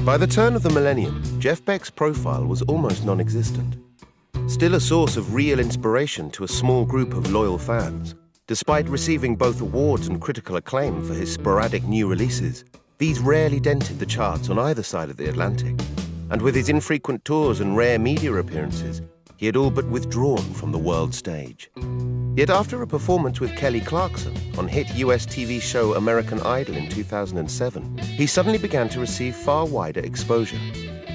By the turn of the millennium, Jeff Beck's profile was almost non-existent. Still a source of real inspiration to a small group of loyal fans, despite receiving both awards and critical acclaim for his sporadic new releases, these rarely dented the charts on either side of the Atlantic. And with his infrequent tours and rare media appearances, he had all but withdrawn from the world stage. Yet after a performance with Kelly Clarkson on hit US TV show American Idol in 2007, he suddenly began to receive far wider exposure.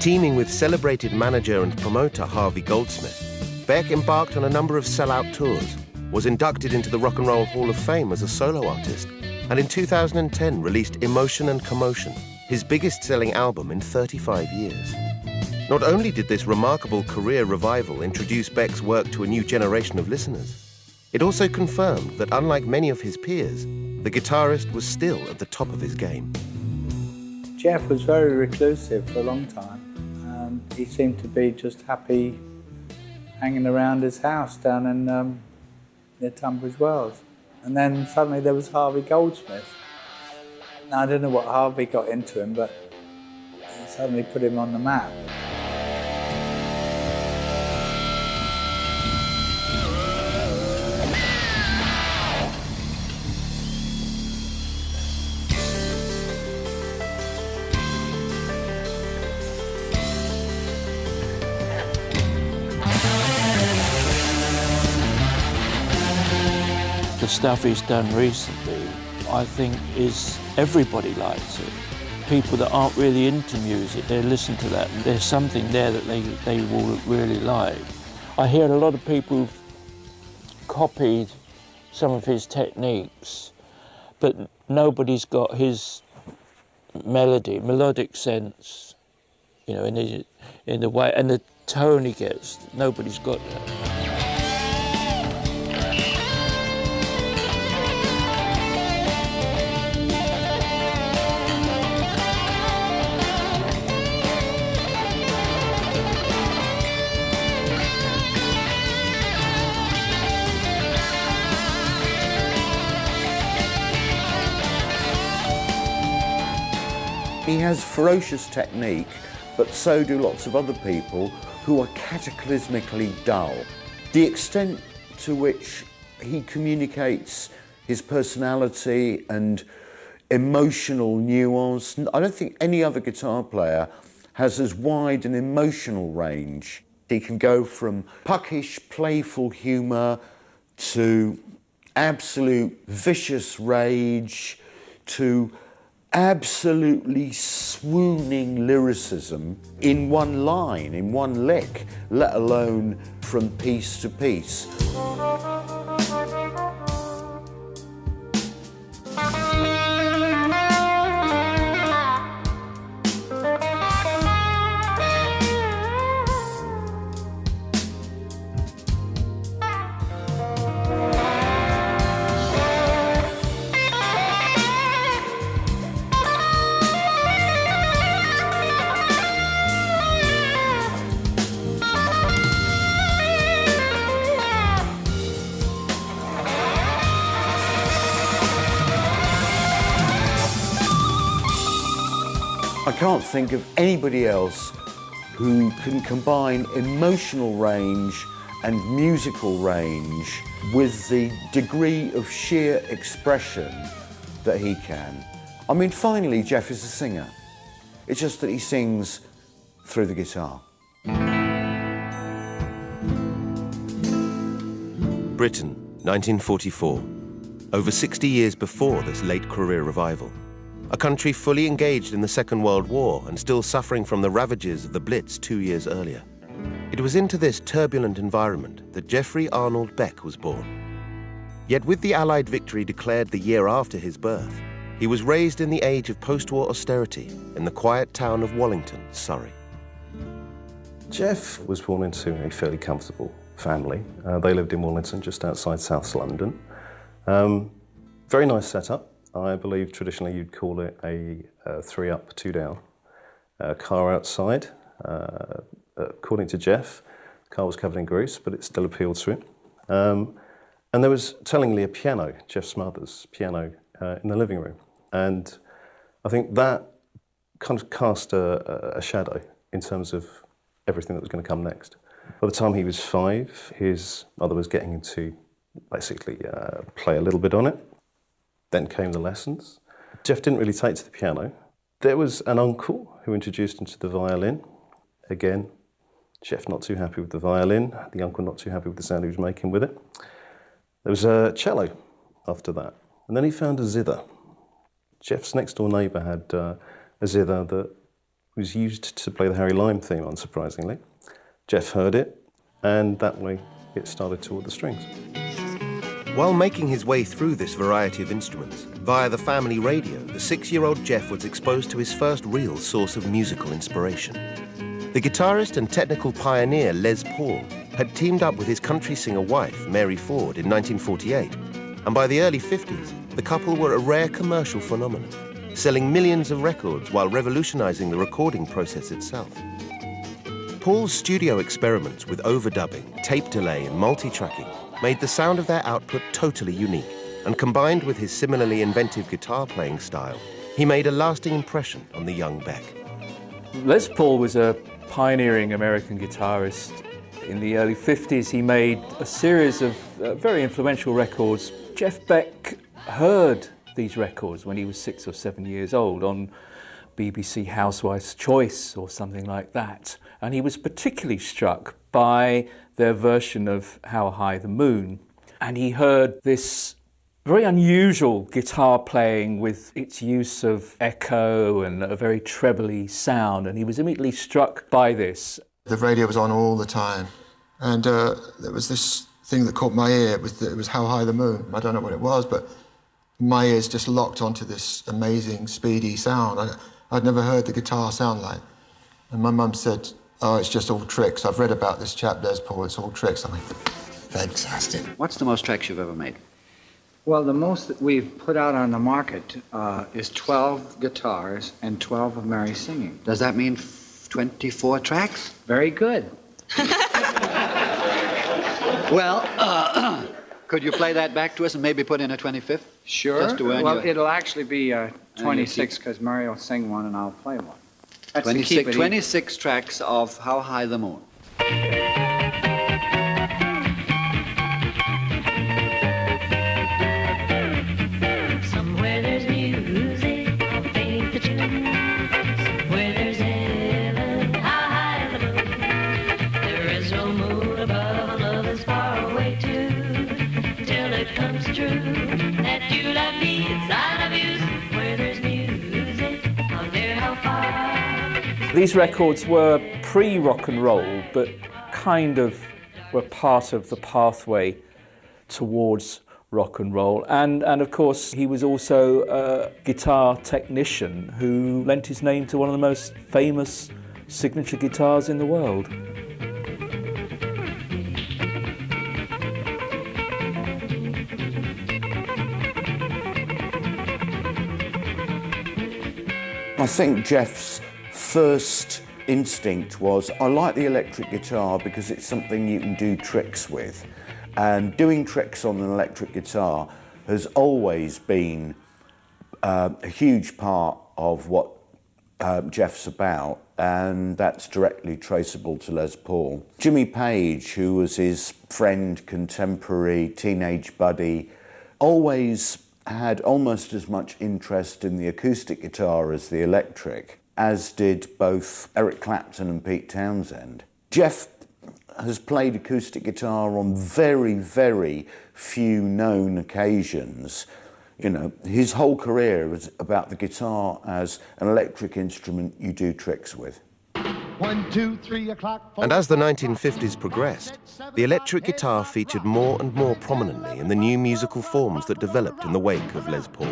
Teaming with celebrated manager and promoter Harvey Goldsmith, Beck embarked on a number of sellout tours, was inducted into the Rock and Roll Hall of Fame as a solo artist, and in 2010 released Emotion and Commotion, his biggest-selling album in 35 years. Not only did this remarkable career revival introduce Beck's work to a new generation of listeners, it also confirmed that unlike many of his peers, the guitarist was still at the top of his game. Jeff was very reclusive for a long time. He seemed to be just happy hanging around his house down in near Tunbridge Wells. And then suddenly there was Harvey Goldsmith. Now, I don't know what Harvey got into him, but he suddenly put him on the map. The stuff he's done recently, I think, is everybody likes it. People that aren't really into music, they listen to that, and there's something there that they will really like. I hear a lot of people who've copied some of his techniques, but nobody's got his melodic sense, you know, in the way, and the tone he gets, nobody's got that. He has ferocious technique, but so do lots of other people who are cataclysmically dull. The extent to which he communicates his personality and emotional nuance, I don't think any other guitar player has as wide an emotional range. He can go from puckish, playful humour to absolute vicious rage to absolutely swooning lyricism in one line, in one lick, let alone from piece to piece. I can't think of anybody else who can combine emotional range and musical range with the degree of sheer expression that he can. I mean, finally, Jeff is a singer. It's just that he sings through the guitar. Britain, 1944. Over 60 years before this late career revival. A country fully engaged in the Second World War and still suffering from the ravages of the Blitz 2 years earlier. It was into this turbulent environment that Jeffrey Arnold Beck was born. Yet with the Allied victory declared the year after his birth, he was raised in the age of post-war austerity in the quiet town of Wallington, Surrey. Jeff was born into a fairly comfortable family. They lived in Wallington, just outside South London. Very nice setup. I believe traditionally you'd call it a 3 up, 2 down. Car outside. According to Jeff, the car was covered in grease, but it still appealed to him. And there was, tellingly, a piano, Jeff's mother's piano, in the living room. And I think that kind of cast a shadow in terms of everything that was going to come next. By the time he was 5, his mother was getting him to basically play a little bit on it. Then came the lessons. Jeff didn't really take to the piano. There was an uncle who introduced him to the violin. Again, Jeff not too happy with the violin, the uncle not too happy with the sound he was making with it. There was a cello after that, and then he found a zither. Jeff's next door neighbour had a zither that was used to play the Harry Lime theme, unsurprisingly. Jeff heard it, and that way it started toward the strings. While making his way through this variety of instruments, via the family radio, the 6-year-old Jeff was exposed to his first real source of musical inspiration. The guitarist and technical pioneer Les Paul had teamed up with his country singer wife, Mary Ford, in 1948, and by the early 50s, the couple were a rare commercial phenomenon, selling millions of records while revolutionizing the recording process itself. Paul's studio experiments with overdubbing, tape delay, and multi-tracking made the sound of their output totally unique, and combined with his similarly inventive guitar playing style, he made a lasting impression on the young Beck. Les Paul was a pioneering American guitarist. In the early 50s, he made a series of very influential records. Jeff Beck heard these records when he was 6 or 7 years old on BBC Housewife's Choice or something like that, and he was particularly struck by their version of How High the Moon. And he heard this very unusual guitar playing with its use of echo and a very trebly sound, and he was immediately struck by this. The radio was on all the time, and there was this thing that caught my ear. It was How High the Moon. I don't know what it was, but my ears just locked onto this amazing, speedy sound. I'd never heard the guitar sound like. And my mum said, "Oh, it's just all tricks. I've read about this chap, Les Paul. It's all tricks." I'm like, fantastic. What's the most tracks you've ever made? Well, the most that we've put out on the market is 12 guitars and 12 of Mary singing. Does that mean 24 tracks? Very good. Well, could you play that back to us and maybe put in a 25th? Sure. Just to earn well, your... it'll actually be 26 because Mary will sing one and I'll play one. That's 26 tracks of How High the Moon. Somewhere there's music, I'll paint the tune. Somewhere there's heaven, how high the moon. There is no moon above, love is far away too. Till it comes true that you love me inside of you. Somewhere there's music, I'll dare how far. These records were pre-rock and roll, but kind of were part of the pathway towards rock and roll. And of course, he was also a guitar technician who lent his name to one of the most famous signature guitars in the world. I think Jeff's first instinct was, I like the electric guitar because it's something you can do tricks with. And doing tricks on an electric guitar has always been a huge part of what Jeff's about, and that's directly traceable to Les Paul. Jimmy Page, who was his friend, contemporary, teenage buddy, always had almost as much interest in the acoustic guitar as the electric, as did both Eric Clapton and Pete Townsend. Jeff has played acoustic guitar on very, very few known occasions. You know, his whole career is about the guitar as an electric instrument you do tricks with. 1, 2, 3 o'clock. And as the 1950s progressed, the electric guitar featured more and more prominently in the new musical forms that developed in the wake of Les Paul.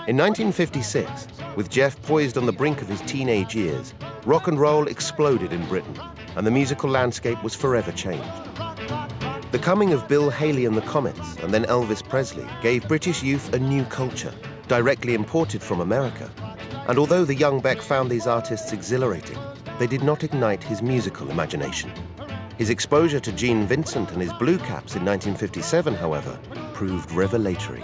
In 1956, with Jeff poised on the brink of his teenage years, rock and roll exploded in Britain, and the musical landscape was forever changed. The coming of Bill Haley and the Comets, and then Elvis Presley, gave British youth a new culture, directly imported from America. And although the young Beck found these artists exhilarating, they did not ignite his musical imagination. His exposure to Gene Vincent and his Blue Caps in 1957, however, proved revelatory.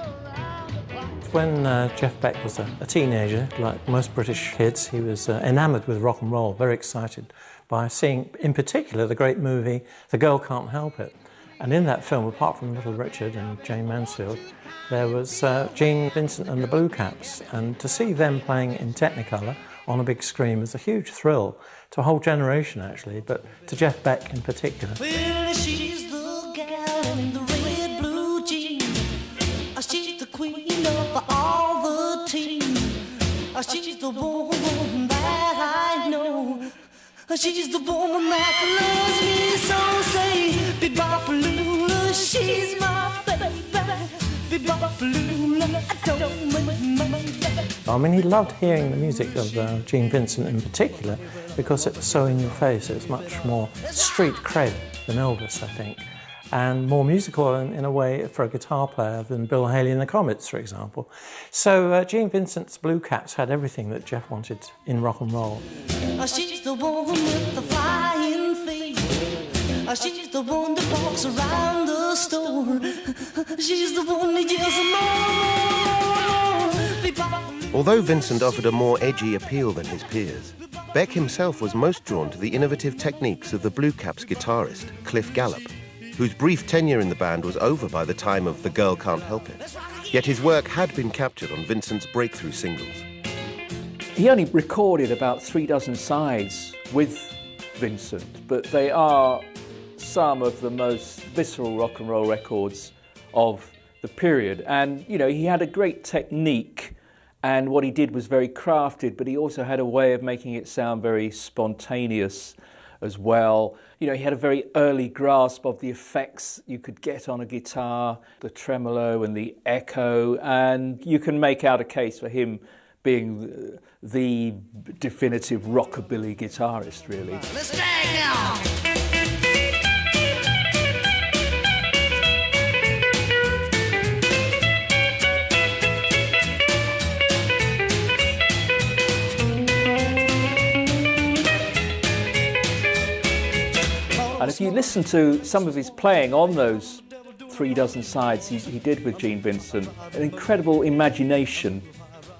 When Jeff Beck was a teenager, like most British kids, he was enamoured with rock and roll, very excited by seeing, in particular, the great movie The Girl Can't Help It. And in that film, apart from Little Richard and Jane Mansfield, there was Gene Vincent and the Blue Caps. And to see them playing in Technicolor on a big screen was a huge thrill to a whole generation, actually, but to Jeff Beck in particular. Well, she's the gal in the red blue jeans. She's the queen of all the team. She's the woman that I know. She's the woman that loves me so. Say, Bebopalula, she's my baby. Bebopalula, I don't mind. I mean, he loved hearing the music of Gene Vincent in particular because it was so in your face. It was much more street cred than Elvis, I think, and more musical in a way for a guitar player than Bill Haley and the Comets, for example. So Gene Vincent's Blue Caps had everything that Jeff wanted in rock and roll. She's the woman with the flying feet. She's the one that walks around the store. She's the one that yells more. Although Vincent offered a more edgy appeal than his peers, Beck himself was most drawn to the innovative techniques of the Blue Caps guitarist, Cliff Gallup, whose brief tenure in the band was over by the time of The Girl Can't Help It. Yet his work had been captured on Vincent's breakthrough singles. He only recorded about 36 sides with Vincent, but they are some of the most visceral rock and roll records of the period. And, you know, he had a great technique, and what he did was very crafted, but he also had a way of making it sound very spontaneous as well. You know, he had a very early grasp of the effects you could get on a guitar, the tremolo and the echo, and you can make out a case for him being the definitive rockabilly guitarist, really. Let's drag now. And if you listen to some of his playing on those 36 sides he did with Gene Vincent, an incredible imagination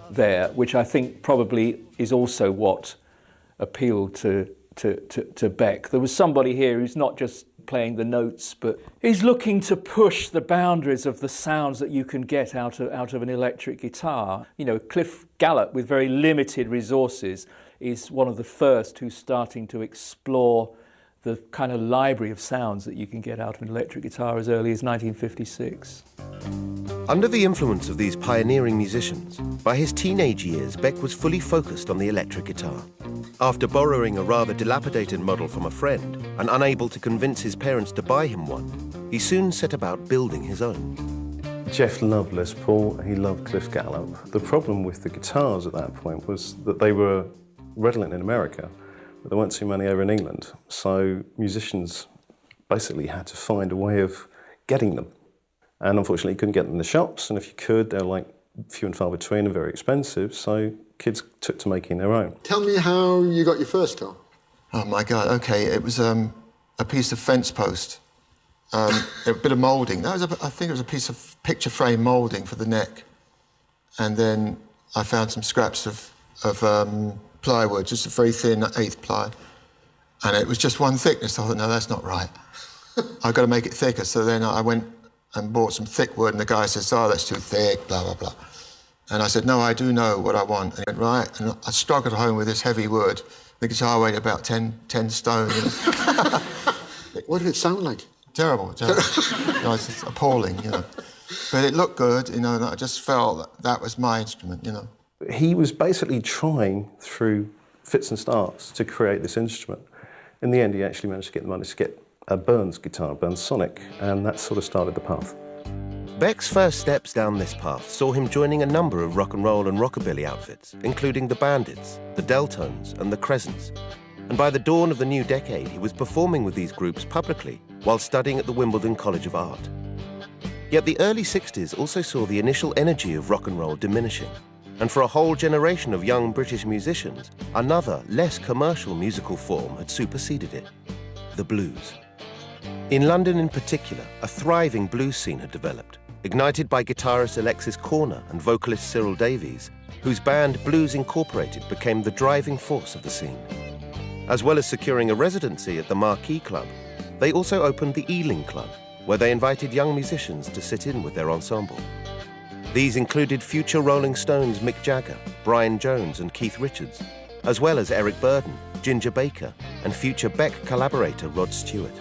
there, which I think probably is also what appealed to Beck. There was somebody here who's not just playing the notes, but he's looking to push the boundaries of the sounds that you can get out of an electric guitar. You know, Cliff Gallup, with very limited resources, is one of the first who's starting to explore the kind of library of sounds that you can get out of an electric guitar as early as 1956. Under the influence of these pioneering musicians, by his teenage years, Beck was fully focused on the electric guitar. After borrowing a rather dilapidated model from a friend and unable to convince his parents to buy him one, he soon set about building his own. Jeff loved Les Paul, he loved Cliff Gallup. The problem with the guitars at that point was that they were redolent in America, but there weren't too many over in England. So musicians basically had to find a way of getting them. And unfortunately, you couldn't get them in the shops, and if you could, they were like few and far between and very expensive, so kids took to making their own. Tell me how you got your first guitar. Oh my God, okay, it was a piece of fence post, a bit of moulding. I think it was a piece of picture frame moulding for the neck. And then I found some scraps of plywood, just a very thin 1/8 ply. And it was just one thickness. I thought, no, that's not right. I've got to make it thicker. So then I went and bought some thick wood, and the guy says, oh, that's too thick, blah, blah, blah. And I said, no, I do know what I want. And he went, right. And I struggled home with this heavy wood. The guitar weighed about 10 stone. What did it sound like? Terrible, terrible. No, it's just appalling, you know. But it looked good, you know, and I just felt that was my instrument, you know. He was basically trying through fits and starts to create this instrument. In the end, he actually managed to get the money to get a Burns guitar, Burns Sonic, and that sort of started the path. Beck's first steps down this path saw him joining a number of rock and roll and rockabilly outfits, including the Bandits, the Deltones, and the Crescents. And by the dawn of the new decade, he was performing with these groups publicly while studying at the Wimbledon College of Art. Yet the early 60s also saw the initial energy of rock and roll diminishing. And for a whole generation of young British musicians, another, less commercial musical form had superseded it: the blues. In London in particular, a thriving blues scene had developed, ignited by guitarist Alexis Corner and vocalist Cyril Davies, whose band Blues Incorporated became the driving force of the scene. As well as securing a residency at the Marquee Club, they also opened the Ealing Club, where they invited young musicians to sit in with their ensemble. These included future Rolling Stones Mick Jagger, Brian Jones and Keith Richards, as well as Eric Burdon, Ginger Baker, and future Beck collaborator Rod Stewart.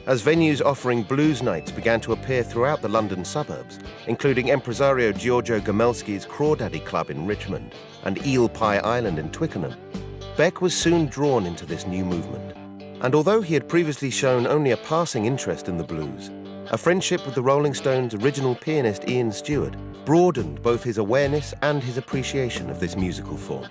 As venues offering blues nights began to appear throughout the London suburbs, including impresario Giorgio Gomelsky's Crawdaddy Club in Richmond and Eel Pie Island in Twickenham, Beck was soon drawn into this new movement. And although he had previously shown only a passing interest in the blues, a friendship with the Rolling Stones' original pianist Ian Stewart broadened both his awareness and his appreciation of this musical form.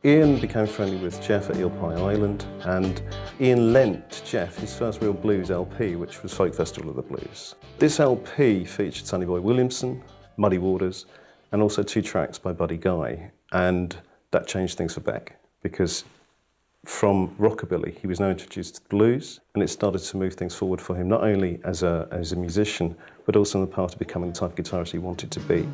Ian became friendly with Jeff at Eel Pie Island, and Ian lent Jeff his first real blues LP, which was Folk Festival of the Blues. This LP featured Sonny Boy Williamson, Muddy Waters, and also 2 tracks by Buddy Guy, and that changed things for Beck, because from rockabilly he was now introduced to blues, and it started to move things forward for him, not only as a musician, but also on the path of becoming the type of guitarist he wanted to be.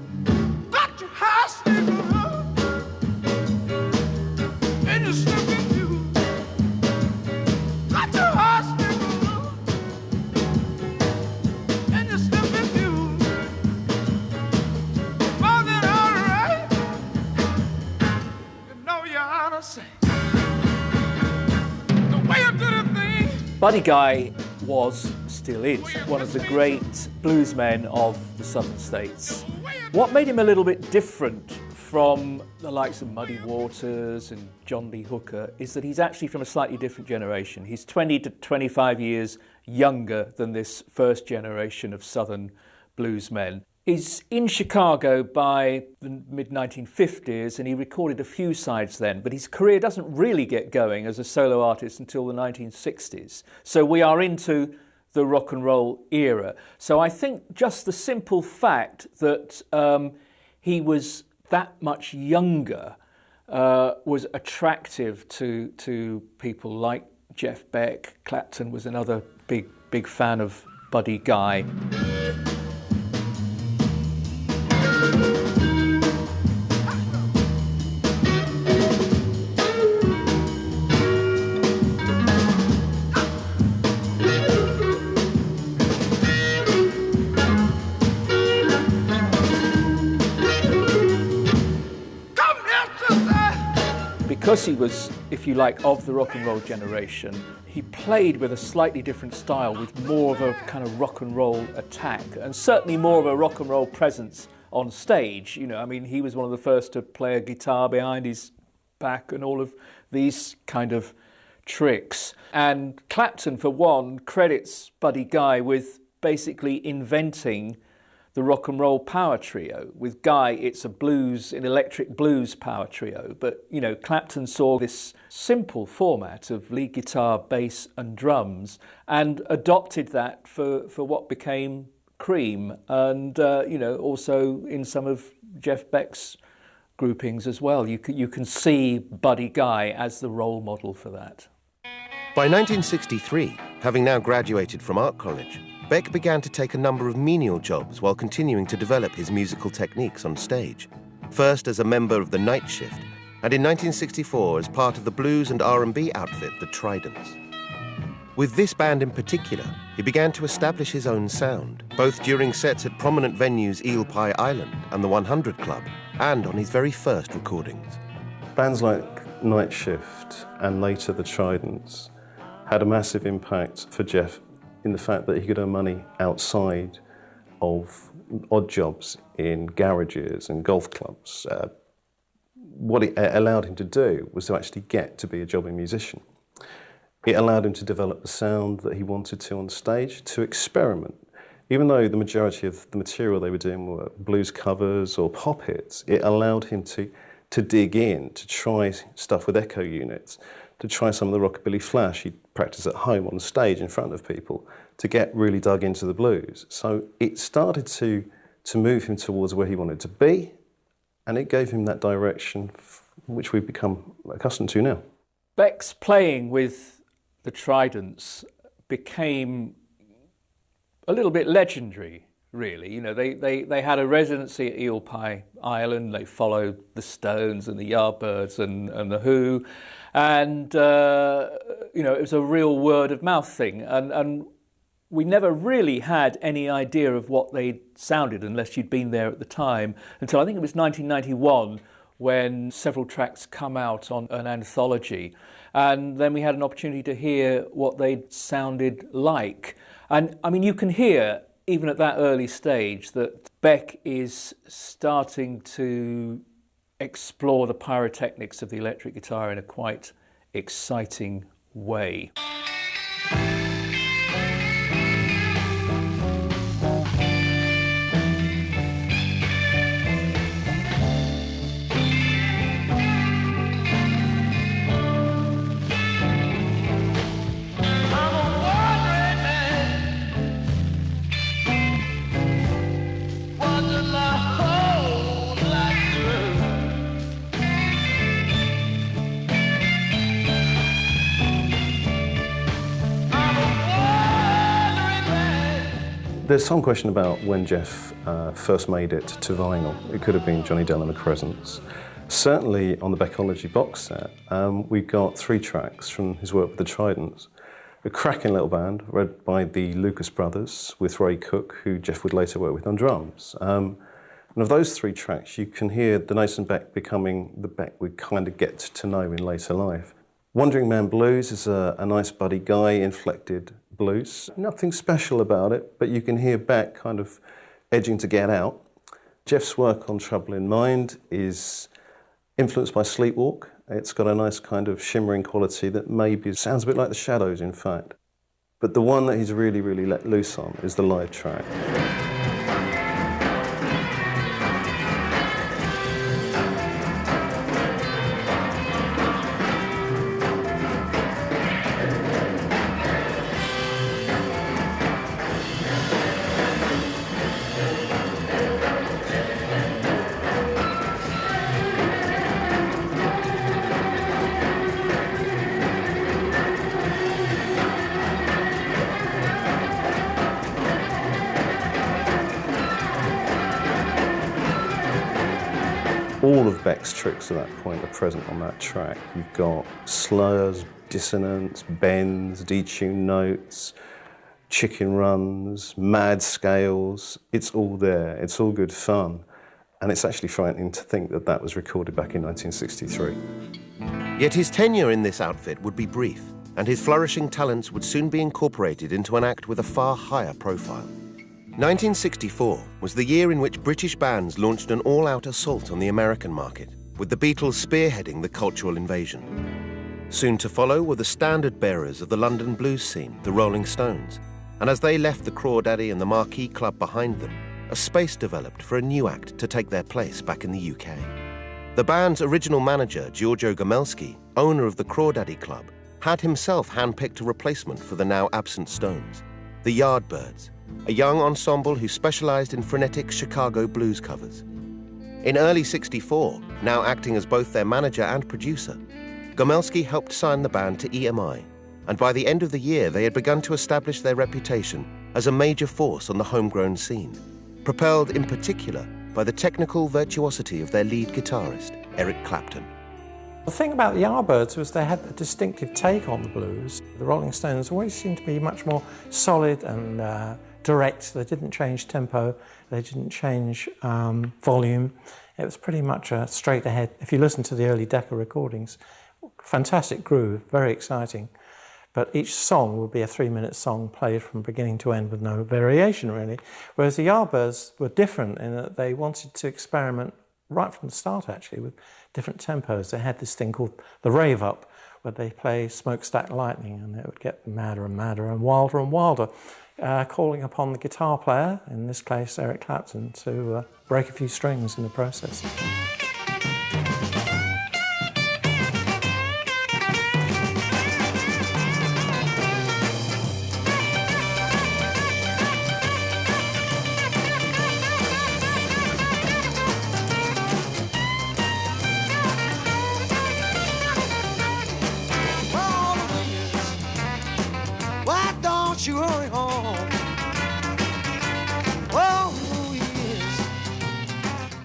Buddy Guy was, still is, one of the great bluesmen of the southern states. What made him a little bit different from the likes of Muddy Waters and John Lee Hooker is that he's actually from a slightly different generation. He's 20 to 25 years younger than this first generation of southern bluesmen. He's in Chicago by the mid-1950s, and he recorded a few sides then, but his career doesn't really get going as a solo artist until the 1960s. So we are into the rock and roll era. So I think just the simple fact that he was that much younger was attractive to people like Jeff Beck. Clapton was another big fan of Buddy Guy. Because he was, if you like, of the rock and roll generation, he played with a slightly different style, with more of a kind of rock and roll attack, and certainly more of a rock and roll presence on stage. You know, I mean, he was one of the first to play a guitar behind his back and all of these kind of tricks. And Clapton, for one, credits Buddy Guy with basically inventing the rock and roll power trio. With Guy, it's an electric blues power trio. But, you know, Clapton saw this simple format of lead guitar, bass and drums and adopted that for what became Cream, and, you know, also in some of Jeff Beck's groupings as well. You can see Buddy Guy as the role model for that. By 1963, having now graduated from art college, Beck began to take a number of menial jobs while continuing to develop his musical techniques on stage. First as a member of the Night Shift, and in 1964 as part of the blues and R&B outfit, the Tridents. With this band in particular, he began to establish his own sound, both during sets at prominent venues Eel Pie Island and the 100 Club, and on his very first recordings. Bands like Night Shift and later the Tridents had a massive impact for Jeff in the fact that he could earn money outside of odd jobs in garages and golf clubs. What it allowed him to do was to actually get to be a jobbing musician. It allowed him to develop the sound that he wanted to on stage, to experiment. Even though the majority of the material they were doing were blues covers or pop hits, it allowed him to dig in, to try stuff with echo units, to try some of the rockabilly flash he'd practice at home on stage in front of people, to get really dug into the blues. So it started to move him towards where he wanted to be, and it gave him that direction which we've become accustomed to now. Beck's playing with the Tridents became a little bit legendary, really. You know, they had a residency at Eel Pie Island. They followed the Stones and the Yardbirds and the Who. And, you know, it was a real word-of-mouth thing. And we never really had any idea of what they sounded unless you'd been there at the time, until I think it was 1991 when several tracks come out on an anthology. And then we had an opportunity to hear what they sounded like. And, I mean, you can hear, even at that early stage, that Beck is starting to explore the pyrotechnics of the electric guitar in a quite exciting way. There's some question about when Jeff first made it to vinyl. It could have been Johnny Dell and the Crescents. Certainly on the Beckology box set, we've got 3 tracks from his work with the Tridents. A cracking little band, led by the Lucas brothers, with Ray Cook, who Jeff would later work with on drums. And of those 3 tracks, you can hear the Nathan Beck becoming the Beck we kind of get to know in later life. Wandering Man Blues is a nice buddy guy, inflected blues. Nothing special about it, but you can hear Beck kind of edging to get out. Jeff's work on Trouble in Mind is influenced by Sleepwalk. It's got a nice kind of shimmering quality that maybe sounds a bit like the Shadows, in fact. But the one that he's really let loose on is the live track. All of Beck's tricks at that point are present on that track. You've got slurs, dissonance, bends, detuned notes, chicken runs, mad scales. It's all there. It's all good fun. And it's actually frightening to think that that was recorded back in 1963. Yet his tenure in this outfit would be brief, and his flourishing talents would soon be incorporated into an act with a far higher profile. 1964 was the year in which British bands launched an all-out assault on the American market, with the Beatles spearheading the cultural invasion. Soon to follow were the standard bearers of the London blues scene, the Rolling Stones, and as they left the Crawdaddy and the Marquee Club behind them, a space developed for a new act to take their place back in the UK. The band's original manager, Giorgio Gomelsky, owner of the Crawdaddy Club, had himself handpicked a replacement for the now absent Stones, the Yardbirds, a young ensemble who specialized in frenetic Chicago blues covers. In early '64, now acting as both their manager and producer, Gomelsky helped sign the band to EMI, and by the end of the year they had begun to establish their reputation as a major force on the homegrown scene, propelled in particular by the technical virtuosity of their lead guitarist, Eric Clapton. The thing about the Yardbirds was they had a distinctive take on the blues. The Rolling Stones always seemed to be much more solid and direct. They didn't change tempo, they didn't change volume. It was pretty much straight ahead. If you listen to the early Decca recordings, fantastic groove, very exciting. But each song would be a 3-minute song played from beginning to end with no variation really. Whereas the Yardbirds were different in that they wanted to experiment right from the start actually with different tempos. They had this thing called the rave up, where they play Smokestack Lightning, and it would get madder and madder and wilder, calling upon the guitar player, in this case Eric Clapton, to break a few strings in the process. You hurry home. Oh,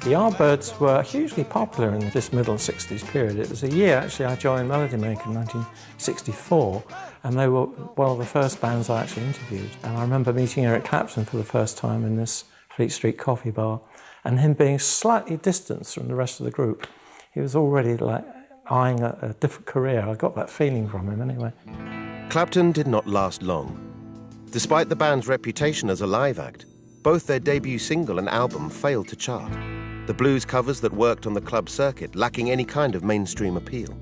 The Yardbirds were hugely popular in this middle 60s period. It was a year, actually, I joined Melody Maker in 1964, and they were one of the first bands I actually interviewed. And I remember meeting Eric Clapton for the first time in this Fleet Street coffee bar, and him being slightly distanced from the rest of the group. He was already like eyeing a different career. I got that feeling from him anyway. Clapton did not last long. Despite the band's reputation as a live act, both their debut single and album failed to chart, the blues covers that worked on the club circuit lacking any kind of mainstream appeal.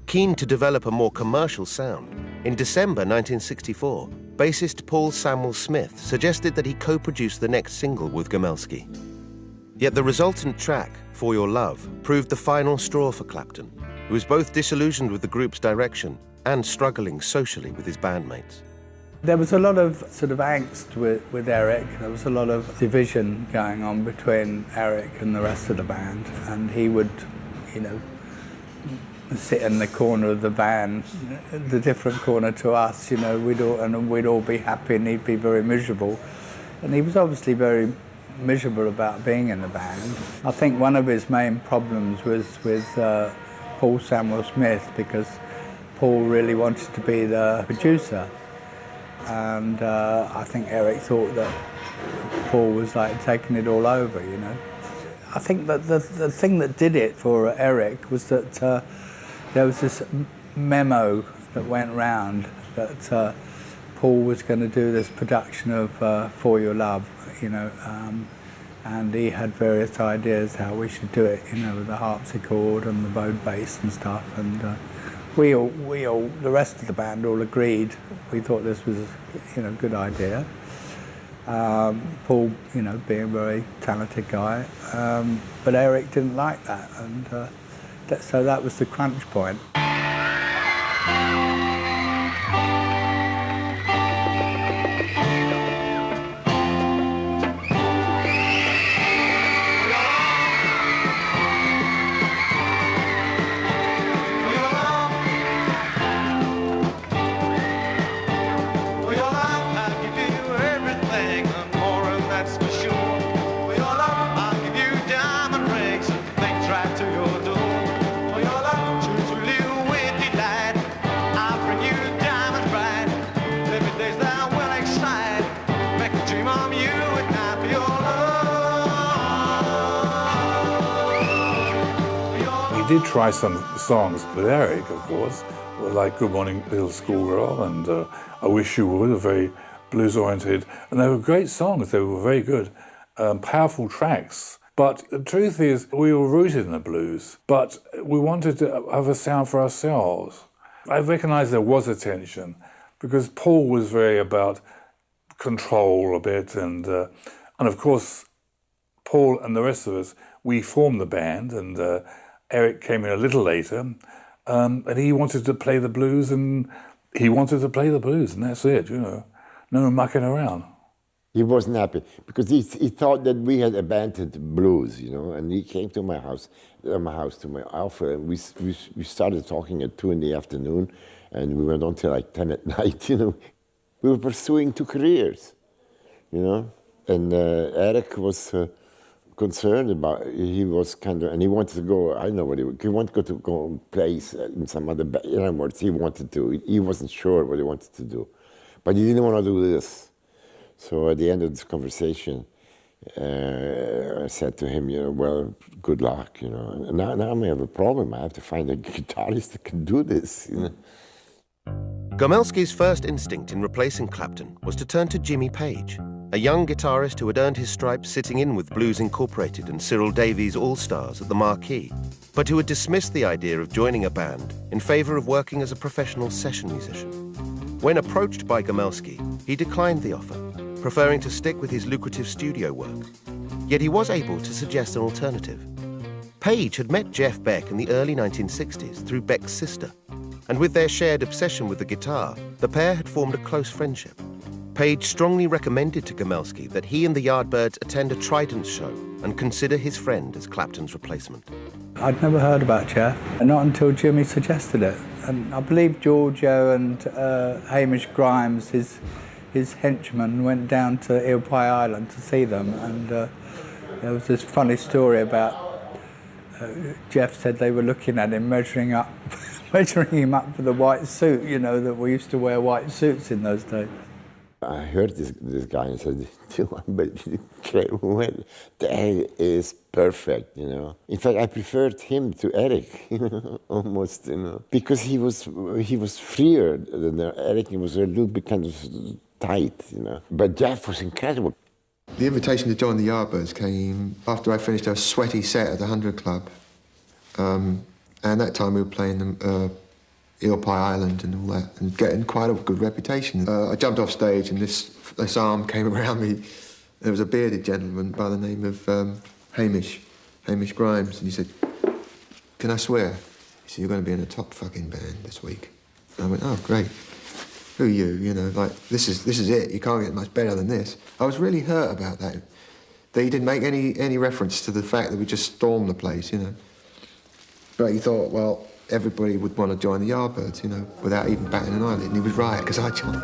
Keen to develop a more commercial sound, in December 1964, bassist Paul Samuel Smith suggested that he co-produce the next single with Gomelsky. Yet the resultant track, For Your Love, proved the final straw for Clapton, who was both disillusioned with the group's direction and struggling socially with his bandmates. There was a lot of sort of angst with Eric. There was a lot of division going on between Eric and the rest of the band, and he would, you know, sit in the corner of the van, the different corner to us, you know, we'd all be happy and he'd be very miserable. And he was obviously very miserable about being in the band. I think one of his main problems was with Paul Samuel Smith, because Paul really wanted to be the producer. And I think Eric thought that Paul was like taking it all over, you know. I think that the thing that did it for Eric was that there was this memo that went round that Paul was going to do this production of For Your Love, you know, and he had various ideas how we should do it, you know, with the harpsichord and the bowed bass and stuff, and we all, the rest of the band all agreed. We thought this was, you know, a good idea. Paul, you know, being a very talented guy, but Eric didn't like that, and so that was the crunch point. We did try some songs with Eric, of course, like Good Morning Little Schoolgirl and I Wish You Would, are very blues-oriented. And they were great songs, they were very good, powerful tracks. But the truth is, we were rooted in the blues, but we wanted to have a sound for ourselves. I recognised there was a tension, because Paul was very about control a bit, and of course, Paul and the rest of us, we formed the band, and Eric came in a little later, and he wanted to play the blues, and that's it, you know. No mucking around. He wasn't happy, because he thought that we had abandoned blues, you know, and he came to my house to my office, and we started talking at 2 in the afternoon, and we went on till like 10 at night, you know. We were pursuing 2 careers, you know, and Eric was concerned about, he was kind of, and he wanted to go, I don't know what he wanted to go and play in some other, in other words, he wanted to, he wasn't sure what he wanted to do, but he didn't want to do this. So at the end of this conversation, I said to him, you know, well, good luck, you know. And now I have a problem. I have to find a guitarist that can do this, you know. Gomelsky's first instinct in replacing Clapton was to turn to Jimmy Page, a young guitarist who had earned his stripes sitting in with Blues Incorporated and Cyril Davies' All-Stars at the Marquee, but who had dismissed the idea of joining a band in favour of working as a professional session musician. When approached by Gomelsky, he declined the offer, preferring to stick with his lucrative studio work. Yet he was able to suggest an alternative. Page had met Jeff Beck in the early 1960s through Beck's sister, and with their shared obsession with the guitar, the pair had formed a close friendship. Page strongly recommended to Gomelsky that he and the Yardbirds attend a Trident show and consider his friend as Clapton's replacement. I'd never heard about Jeff, and not until Jimmy suggested it. And I believe Giorgio and Hamish Grimes, his henchman, went down to Eel Pie Island to see them, and There was this funny story about Jeff said they were looking at him, measuring him up for the white suit, you know, that we used to wear white suits in those days. I heard this guy and said, that is perfect, you know. In fact, I preferred him to Eric, almost, you know, because he was freer than Eric. He was a little bit kind of tight, you know. But Jeff was incredible. The invitation to join the Yardbirds came after I finished a sweaty set at the 100 Club. And that time we were playing Eel Pie Island and all that, and getting quite a good reputation. I jumped off stage and this arm came around me. There was a bearded gentleman by the name of Hamish Grimes, and he said, "Can I swear?" He said, "You're going to be in a top fucking band this week." And I went, "Oh, great. Who are you? You know, like, this is it. You can't get much better than this." I was really hurt about that he didn't make any reference to the fact that we just stormed the place, you know. But he thought, well, everybody would want to join the Yardbirds, you know, without even batting an eyelid. And he was right, because I joined.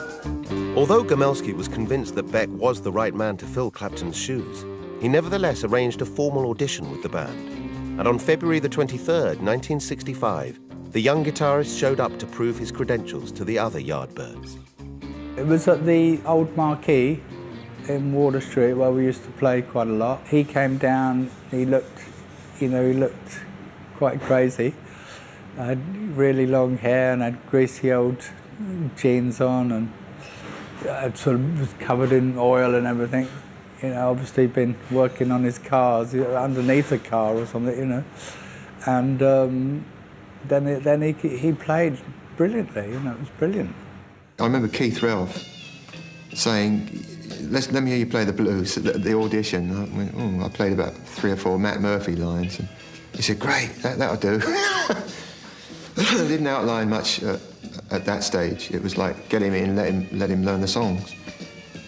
Although Gomelsky was convinced that Beck was the right man to fill Clapton's shoes, he nevertheless arranged a formal audition with the band. And on February the 23rd, 1965, the young guitarist showed up to prove his credentials to the other Yardbirds. It was at the old Marquee in Water Street where we used to play quite a lot. He came down, he looked quite crazy. I had really long hair and had greasy old jeans on, and I sort of was covered in oil and everything. You know, obviously been working on his cars, underneath a car or something, you know. And then he played brilliantly, you know, it was brilliant. I remember Keith Relf saying, let me hear you play the blues at the audition. I went, oh, I played about 3 or 4 Matt Murphy lines, and he said, great, that'll do. I didn't outline much at that stage. It was like, get him in, let him learn the songs.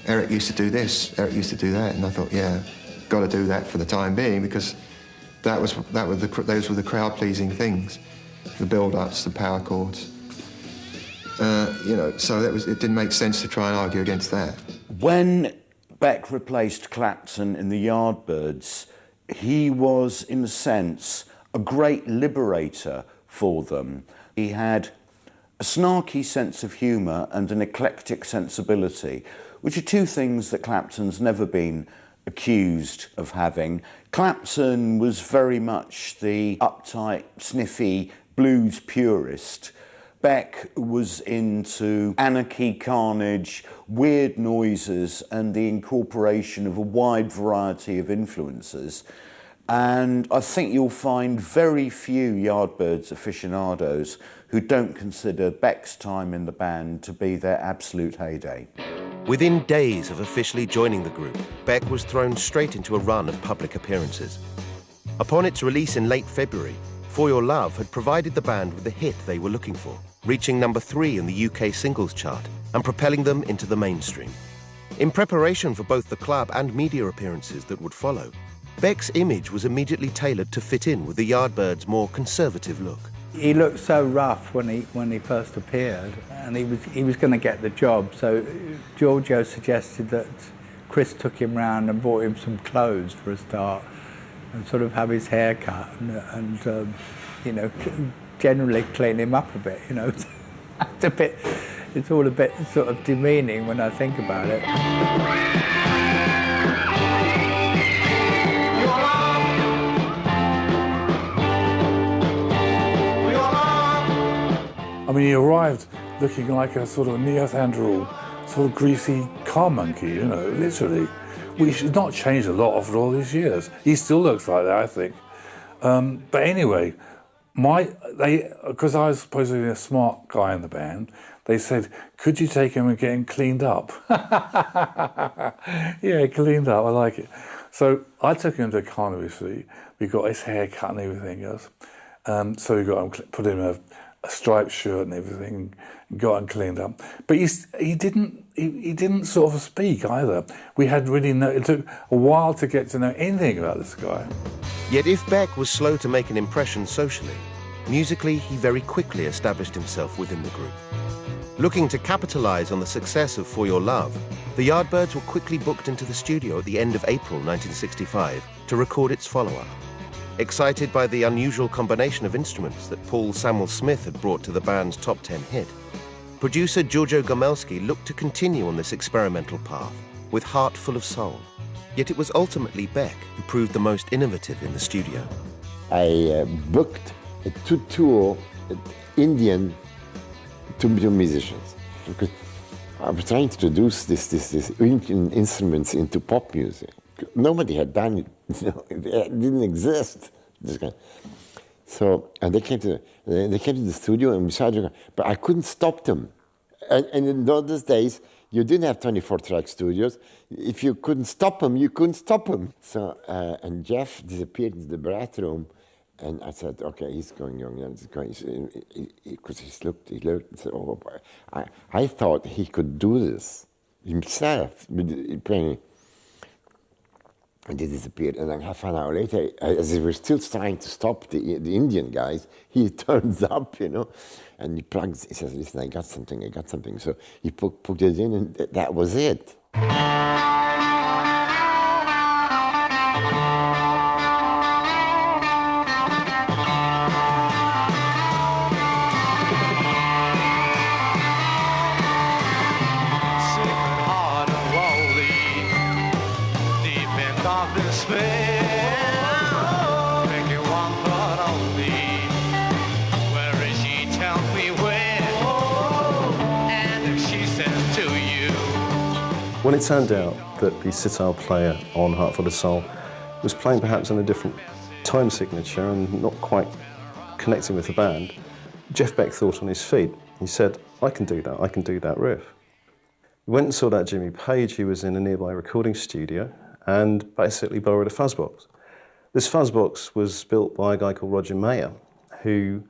Eric used to do this, Eric used to do that, and I thought, yeah, got to do that for the time being, because those were the crowd-pleasing things, the build-ups, the power chords. You know, so it didn't make sense to try and argue against that. When Beck replaced Clapton in the Yardbirds, he was, in a sense, a great liberator for them. He had a snarky sense of humour and an eclectic sensibility, which are 2 things that Clapton's never been accused of having. Clapton was very much the uptight, sniffy blues purist. Beck was into anarchy, carnage, weird noises, and the incorporation of a wide variety of influences. And I think you'll find very few Yardbirds aficionados who don't consider Beck's time in the band to be their absolute heyday. Within days of officially joining the group, Beck was thrown straight into a run of public appearances. Upon its release in late February, For Your Love had provided the band with the hit they were looking for, reaching number 3 in the UK singles chart and propelling them into the mainstream. In preparation for both the club and media appearances that would follow, Beck's image was immediately tailored to fit in with the Yardbirds' more conservative look. He looked so rough when he first appeared, and he was going to get the job. So Giorgio suggested that Chris took him round and bought him some clothes for a start, and sort of have his hair cut and you know, generally clean him up a bit. You know, it's all a bit sort of demeaning when I think about it. I mean, he arrived looking like a sort of Neanderthal, sort of greasy car monkey, you know, literally. Which has not changed a lot after all these years. He still looks like that, I think. But anyway, because I was supposed to be a smart guy in the band, they said, could you take him and get him cleaned up? Yeah, cleaned up, I like it. So I took him to Carnaby Street. We got his hair cut and everything else. So we got him, put him in a striped shirt and everything, and got him cleaned up. But he didn't sort of speak either. We had really it took a while to get to know anything about this guy. Yet if Beck was slow to make an impression socially, musically he very quickly established himself within the group. Looking to capitalize on the success of For Your Love, the Yardbirds were quickly booked into the studio at the end of April 1965 to record its follow-up. Excited by the unusual combination of instruments that Paul Samuel Smith had brought to the band's top 10 hit, producer Giorgio Gomelsky looked to continue on this experimental path with Heart Full of Soul. Yet it was ultimately Beck who proved the most innovative in the studio. I booked a two-tour Indian two musicians because I was trying to introduce this Indian instruments into pop music. Nobody had done it. It didn't exist. So, and they came to the studio and we started, but I couldn't stop them. And in those days, you didn't have 24-track studios. If you couldn't stop them, you couldn't stop them. So, and Jeff disappeared into the bathroom, and I said, okay, he's going young, he's going, because he looked, and said, oh, I thought he could do this himself, playing. And he disappeared. And then half an hour later, as they were still trying to stop the Indian guys, he turns up, you know, and he plugs, he says, listen, I got something. So he put it in, and that was it. When it turned out that the sitar player on Heart Full of Soul was playing perhaps in a different time signature and not quite connecting with the band, Jeff Beck thought on his feet. He said, I can do that riff. We went and saw that Jimmy Page. He was in a nearby recording studio and basically borrowed a fuzzbox. This fuzzbox was built by a guy called Roger Mayer, who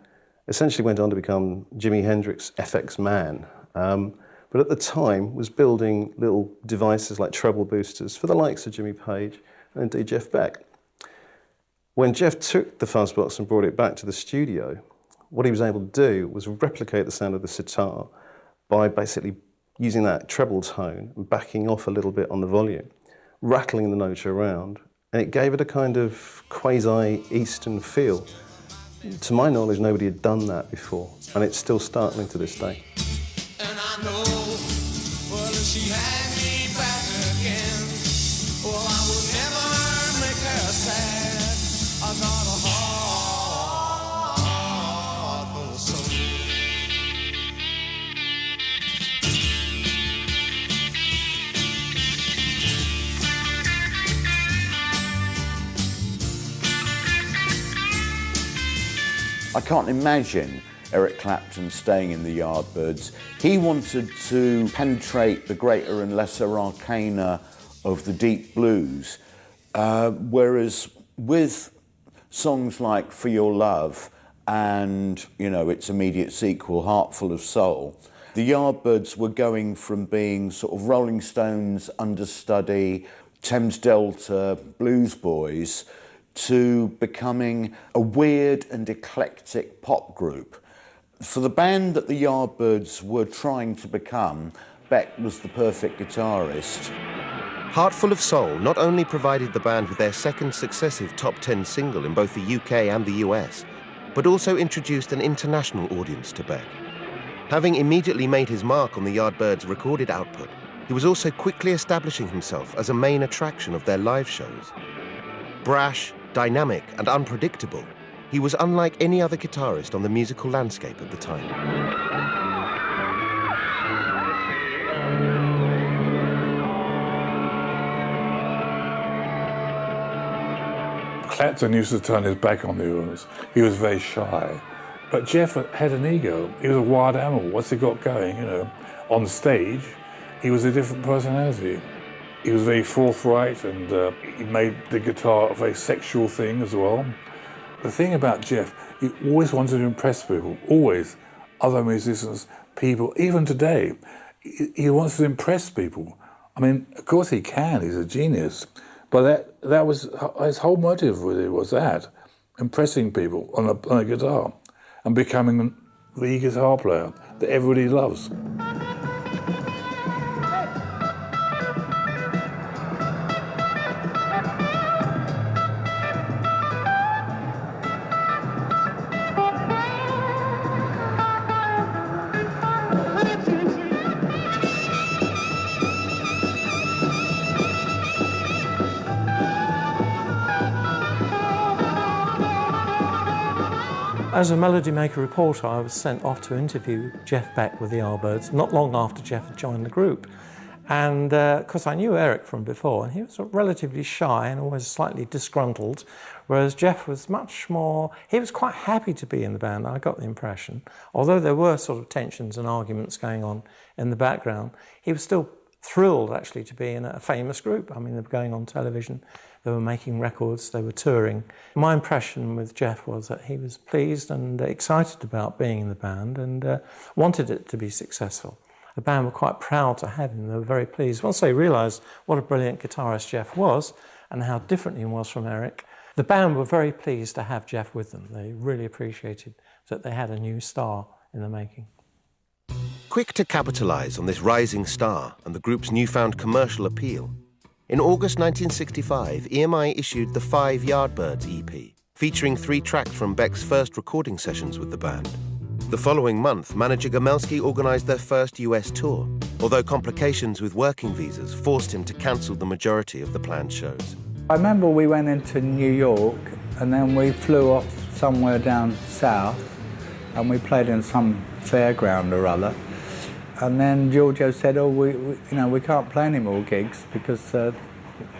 essentially went on to become Jimi Hendrix's FX man. But at the time was building little devices like treble boosters for the likes of Jimmy Page and indeed Jeff Beck. When Jeff took the fuzzbox and brought it back to the studio, what he was able to do was replicate the sound of the sitar by basically using that treble tone and backing off a little bit on the volume, rattling the notes around, and it gave it a kind of quasi-Eastern feel. To my knowledge, nobody had done that before, and it's still startling to this day. She had me back again. Well, I will never make her sad. I got a heart full of soul. I can't imagine Eric Clapton staying in the Yardbirds. He wanted to penetrate the greater and lesser arcana of the deep blues, whereas with songs like For Your Love and, you know, its immediate sequel, Heart Full of Soul, the Yardbirds were going from being sort of Rolling Stones understudy, Thames Delta blues boys, to becoming a weird and eclectic pop group. For the band that the Yardbirds were trying to become, Beck was the perfect guitarist. Heart Full of Soul not only provided the band with their second successive top 10 single in both the UK and the US, but also introduced an international audience to Beck. Having immediately made his mark on the Yardbirds' recorded output, he was also quickly establishing himself as a main attraction of their live shows. Brash, dynamic, and unpredictable, he was unlike any other guitarist on the musical landscape at the time. Clapton used to turn his back on the audience. He was very shy. But Jeff had an ego. He was a wild animal. What's he got going, you know? On stage, he was a different personality. He was very forthright, and he made the guitar a very sexual thing as well. The thing about Jeff, he always wanted to impress people, always. Other musicians, people, even today, he wants to impress people. I mean, of course he can, he's a genius, but that was his whole motive really, was that, impressing people on a guitar and becoming lead guitar player that everybody loves. As a Melody Maker reporter, I was sent off to interview Jeff Beck with the Yardbirds, not long after Jeff had joined the group. And because I knew Eric from before, and he was relatively shy and always slightly disgruntled, whereas Jeff was much more, he was quite happy to be in the band, I got the impression. Although there were sort of tensions and arguments going on in the background, he was still thrilled actually to be in a famous group. I mean, they were going on television, they were making records, they were touring. My impression with Jeff was that he was pleased and excited about being in the band and wanted it to be successful. The band were quite proud to have him, they were very pleased. Once they realised what a brilliant guitarist Jeff was and how different he was from Eric, the band were very pleased to have Jeff with them. They really appreciated that they had a new star in the making. Quick to capitalise on this rising star and the group's newfound commercial appeal, in August 1965, EMI issued the 5 Yardbirds EP, featuring 3 tracks from Beck's first recording sessions with the band. The following month, manager Gomelsky organised their first US tour, although complications with working visas forced him to cancel the majority of the planned shows. I remember we went into New York and then we flew off somewhere down south and we played in some fairground or other. And then Giorgio said, "Oh, we can't play any more gigs because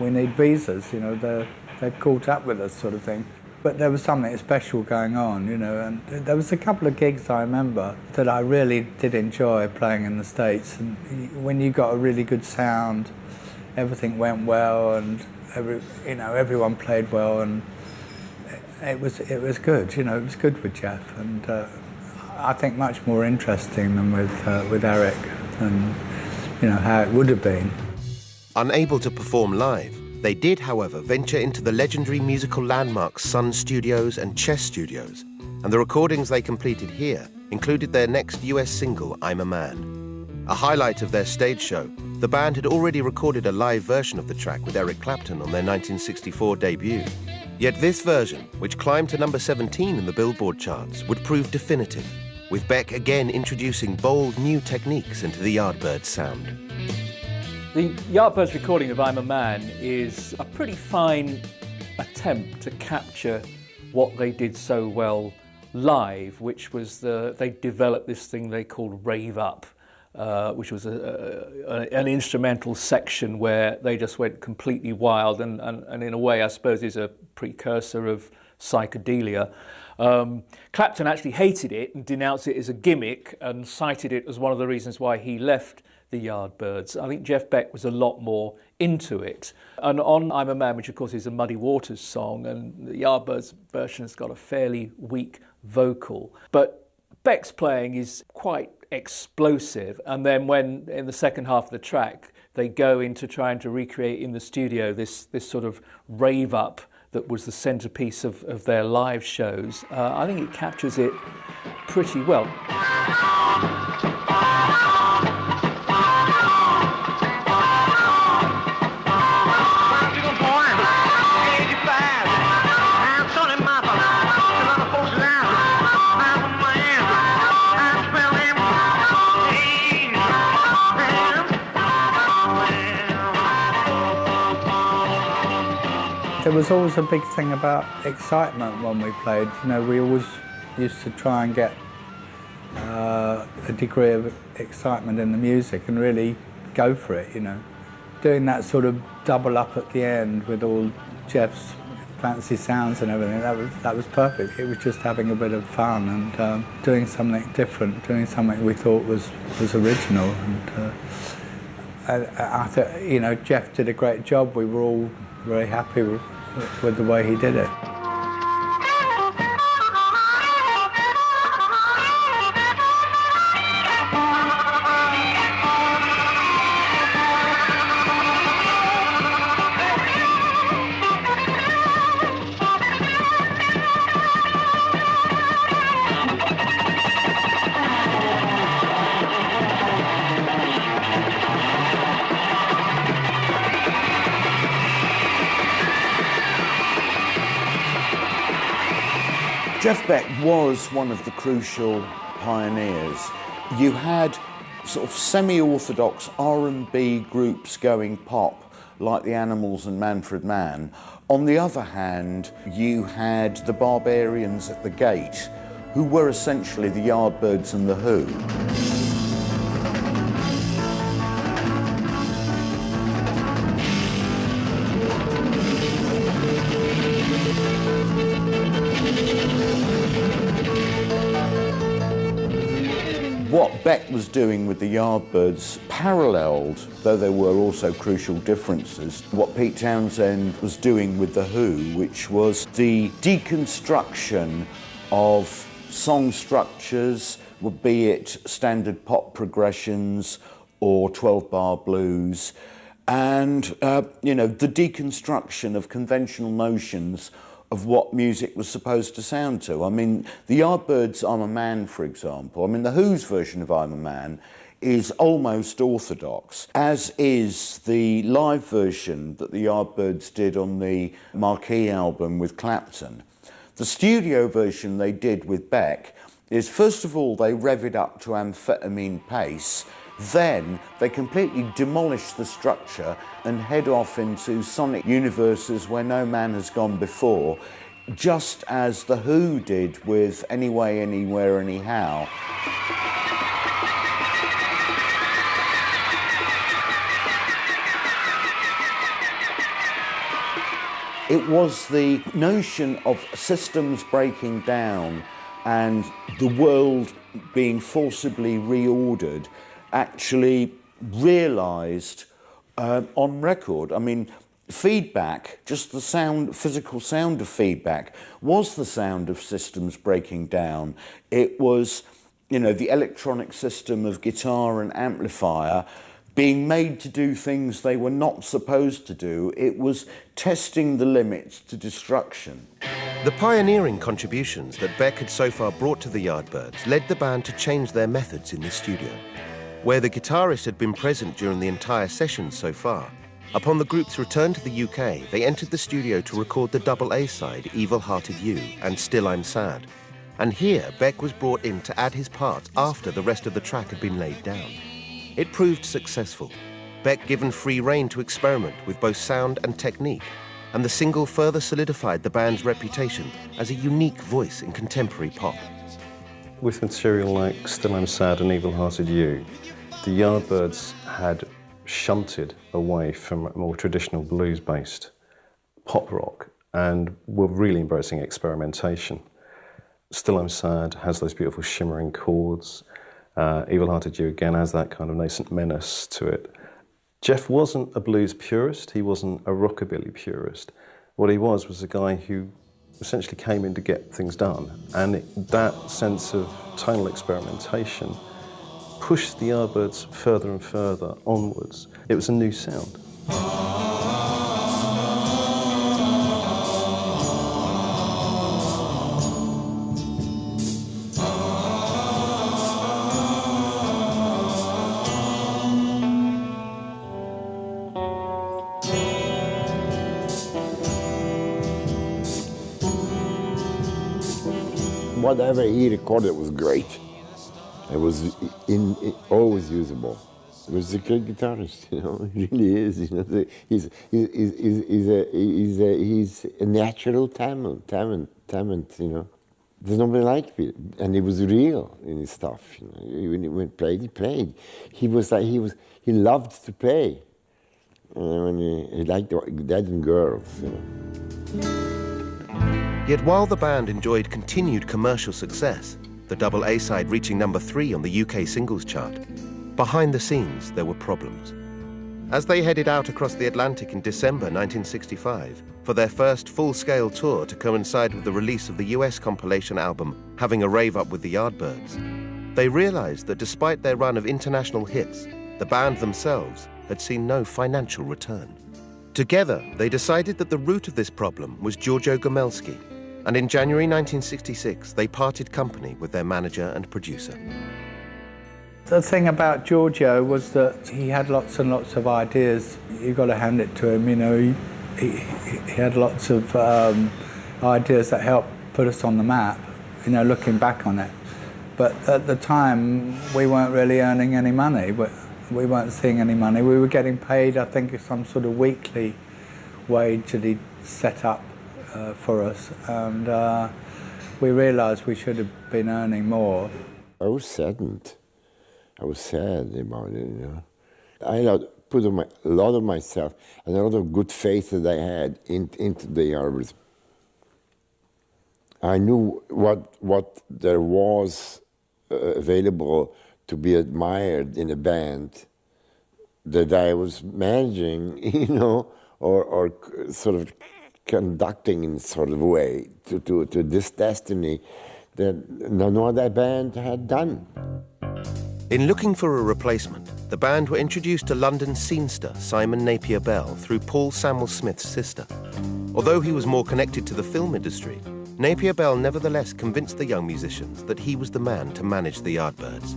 we need visas. You know, they've caught up with us, sort of thing." But there was something special going on, you know. And there was a couple of gigs I remember that I really did enjoy playing in the States. And when you got a really good sound, everything went well, and everyone played well, and it was good. You know, it was good with Jeff and. I think much more interesting than with Eric and how it would have been. Unable to perform live, they did, however, venture into the legendary musical landmarks Sun Studios and Chess Studios, and the recordings they completed here included their next US single, I'm a Man. A highlight of their stage show, the band had already recorded a live version of the track with Eric Clapton on their 1964 debut. Yet this version, which climbed to number 17 in the Billboard charts, would prove definitive, with Beck again introducing bold new techniques into the Yardbirds sound. The Yardbirds recording of I'm a Man is a pretty fine attempt to capture what they did so well live, which was they developed this thing they called Rave Up, which was an instrumental section where they just went completely wild and in a way I suppose is a precursor of psychedelia. Clapton actually hated it and denounced it as a gimmick and cited it as one of the reasons why he left the Yardbirds. I think Jeff Beck was a lot more into it. And on I'm a Man, which of course is a Muddy Waters song, and the Yardbirds version has got a fairly weak vocal. But Beck's playing is quite explosive, and then when in the second half of the track they go into trying to recreate in the studio this sort of rave up that was the centrepiece of their live shows, I think it captures it pretty well. There was always a big thing about excitement when we played. You know, we always used to try and get a degree of excitement in the music and really go for it, you know. Doing that sort of double up at the end with all Jeff's fancy sounds and everything, that was perfect. It was just having a bit of fun and doing something different, doing something we thought was original. And I thought, you know, Jeff did a great job. We were all very happy with the way he did it. Jeff Beck was one of the crucial pioneers. You had sort of semi-orthodox R&B groups going pop, like the Animals and Manfred Mann. On the other hand, you had the Barbarians at the Gate, who were essentially the Yardbirds and the Who. What Beck was doing with the Yardbirds paralleled, though there were also crucial differences, what Pete Townshend was doing with the Who, which was the deconstruction of song structures, be it standard pop progressions or 12-bar blues, and you know, the deconstruction of conventional notions of what music was supposed to sound to. I mean, the Yardbirds' I'm a Man, for example, I mean, the Who's version of I'm a Man is almost orthodox, as is the live version that the Yardbirds did on the Marquee album with Clapton. The studio version they did with Beck is, first of all, they rev it up to amphetamine pace, then they completely demolish the structure and head off into sonic universes where no man has gone before, just as the Who did with Anyway, Anywhere, Anyhow. It was the notion of systems breaking down and the world being forcibly reordered actually realised on record. I mean, feedback, just the sound, physical sound of feedback, was the sound of systems breaking down. It was, you know, the electronic system of guitar and amplifier being made to do things they were not supposed to do. It was testing the limits to destruction. The pioneering contributions that Beck had so far brought to the Yardbirds led the band to change their methods in the studio. Where the guitarist had been present during the entire session so far, upon the group's return to the UK, they entered the studio to record the double A-side, Evil-Hearted You and Still I'm Sad. And here, Beck was brought in to add his parts after the rest of the track had been laid down. It proved successful, Beck given free rein to experiment with both sound and technique, and the single further solidified the band's reputation as a unique voice in contemporary pop. With material like Still I'm Sad and Evil-Hearted You, the Yardbirds had shunted away from a more traditional blues-based pop rock and were really embracing experimentation. Still I'm Sad has those beautiful shimmering chords. Evil-Hearted You again has that kind of nascent menace to it. Jeff wasn't a blues purist, he wasn't a rockabilly purist. What he was a guy who essentially came in to get things done, and that sense of tonal experimentation pushed the Yardbirds further and further onwards. It was a new sound. Whatever he recorded was great. It was always usable. He was a great guitarist, you know. He really is. You know, he's a natural talent. You know. There's nobody like it, and he was real in his stuff. You know, when he played, he played. He he loved to play. When he liked Dead and Girls, you know. Yet while the band enjoyed continued commercial success, the double A-side reaching number 3 on the UK singles chart, behind the scenes there were problems. As they headed out across the Atlantic in December 1965 for their first full-scale tour to coincide with the release of the US compilation album Having a Rave Up with the Yardbirds, they realized that despite their run of international hits, the band themselves had seen no financial return. Together, they decided that the root of this problem was Giorgio Gomelsky, and in January 1966, they parted company with their manager and producer. The thing about Giorgio was that he had lots and lots of ideas. You've got to hand it to him, you know. He had lots of ideas that helped put us on the map. you know, looking back on it. But at the time, we weren't really earning any money. We weren't seeing any money. We were getting paid, I think, some sort of weekly wage that he'd set up for us, and we realised we should have been earning more. I was saddened. I was sad about it, you know. I put a lot of myself and a lot of good faith that I had into the Yardbirds. I knew what there was available to be admired in a band that I was managing, you know, or sort of conducting in sort of a way to this destiny that no other band had done. In looking for a replacement, the band were introduced to London scenester Simon Napier Bell through Paul Samwell-Smith's sister. Although he was more connected to the film industry, Napier Bell nevertheless convinced the young musicians that he was the man to manage the Yardbirds,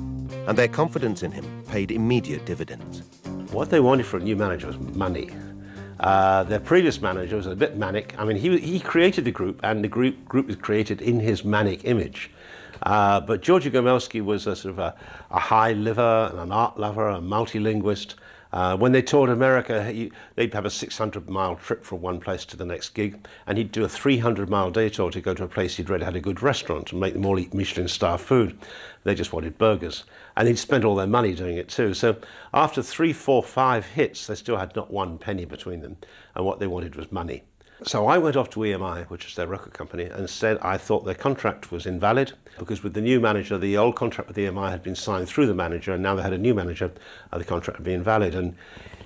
and their confidence in him paid immediate dividends. What they wanted for a new manager was money. Their previous manager was a bit manic. I mean, he created the group, and the group was created in his manic image. But Giorgio Gomelsky was a sort of a high liver and an art lover, a multilinguist. When they toured America, they'd have a 600-mile trip from one place to the next gig, and he'd do a 300-mile day tour to go to a place he'd really had a good restaurant and make them all eat Michelin-star food. They just wanted burgers. And he'd spent all their money doing it too. So after 3, 4, 5 hits, they still had not one penny between them, and what they wanted was money. So I went off to EMI, which is their record company, and said I thought their contract was invalid because with the new manager, the old contract with EMI had been signed through the manager, and now they had a new manager, the contract would be invalid. And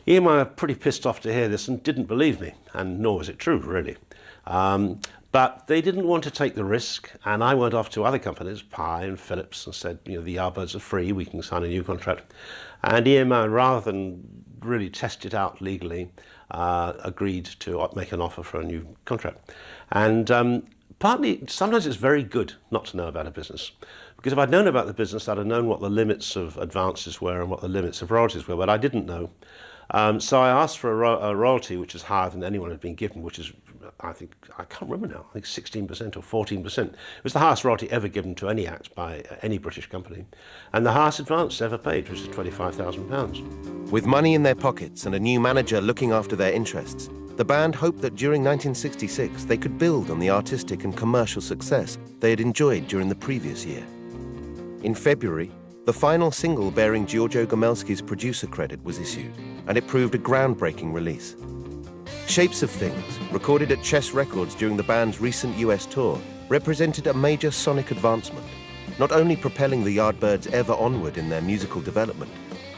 EMI were pretty pissed off to hear this and didn't believe me, and nor was it true, really. But they didn't want to take the risk, and I went off to other companies, Pye and Philips, and said, you know, the Yardbirds are free, we can sign a new contract. And EMI, rather than really test it out legally, agreed to make an offer for a new contract. And partly, sometimes it's very good not to know about a business. Because if I'd known about the business, I'd have known what the limits of advances were and what the limits of royalties were, but I didn't know. So I asked for a royalty which is higher than anyone had been given, which is, I can't remember now, I think 16% or 14%. It was the highest royalty ever given to any act by any British company, and the highest advance ever paid, which is £25,000. With money in their pockets and a new manager looking after their interests, the band hoped that during 1966 they could build on the artistic and commercial success they had enjoyed during the previous year. In February, the final single bearing Giorgio Gomelsky's producer credit was issued, and it proved a groundbreaking release. Shapes of Things, recorded at Chess Records during the band's recent US tour, represented a major sonic advancement, not only propelling the Yardbirds ever onward in their musical development,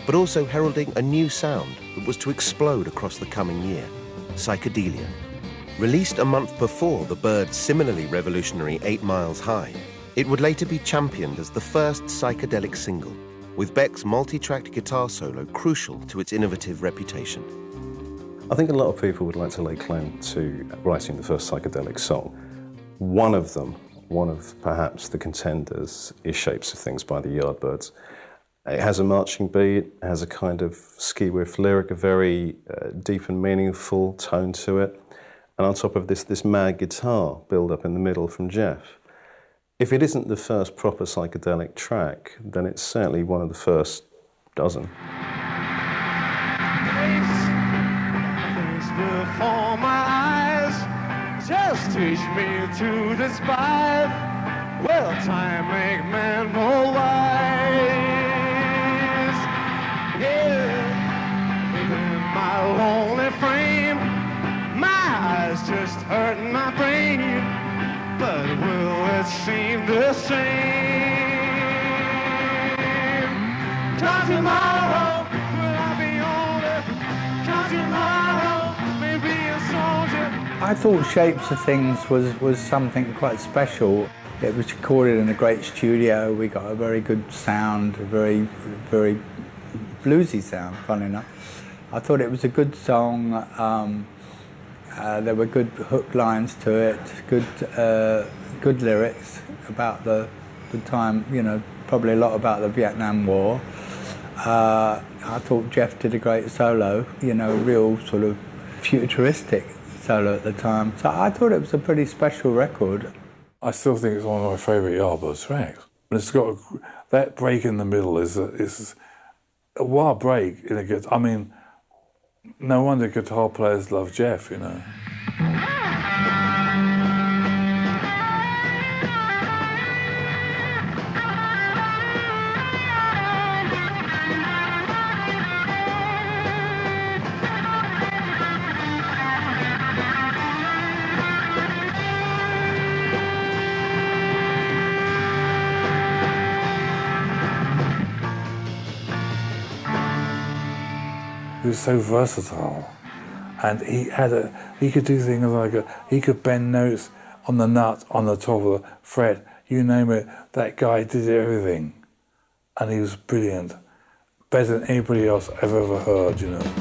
but also heralding a new sound that was to explode across the coming year, psychedelia. Released a month before the Byrds' similarly revolutionary 8 Miles High, it would later be championed as the first psychedelic single, with Beck's multi-tracked guitar solo crucial to its innovative reputation. I think a lot of people would like to lay claim to writing the first psychedelic song. One of them, one of perhaps the contenders, is Shapes of Things by the Yardbirds. It has a marching beat, it has a kind of ski-whiff lyric, a very deep and meaningful tone to it. And on top of this mad guitar build-up in the middle from Jeff. If it isn't the first proper psychedelic track, then it's certainly one of the first dozen. Before my eyes, just teach me to despise. Well, time make man more wise. Yeah, in my lonely frame, my eyes just hurt my brain. But will it seem the same? 'Cause tomorrow will I be on it? 'Cause tomorrow may be a soldier. I thought Shapes of Things was something quite special. It was recorded in a great studio. We got a very good sound, a very, very bluesy sound, funny enough. I thought it was a good song. There were good hook lines to it, good lyrics about the time, you know, probably a lot about the Vietnam War. I thought Jeff did a great solo, you know, real sort of futuristic solo at the time. So I thought it was a pretty special record. I still think it's one of my favourite Yardbirds tracks. And it's got that break in the middle is a wild break in a guitar. I mean, no wonder guitar players love Jeff, you know. He was so versatile, and he could do things like he could bend notes on the nut on the top of the fret, you name it. That guy did everything, and he was brilliant, better than anybody else I've ever heard, you know.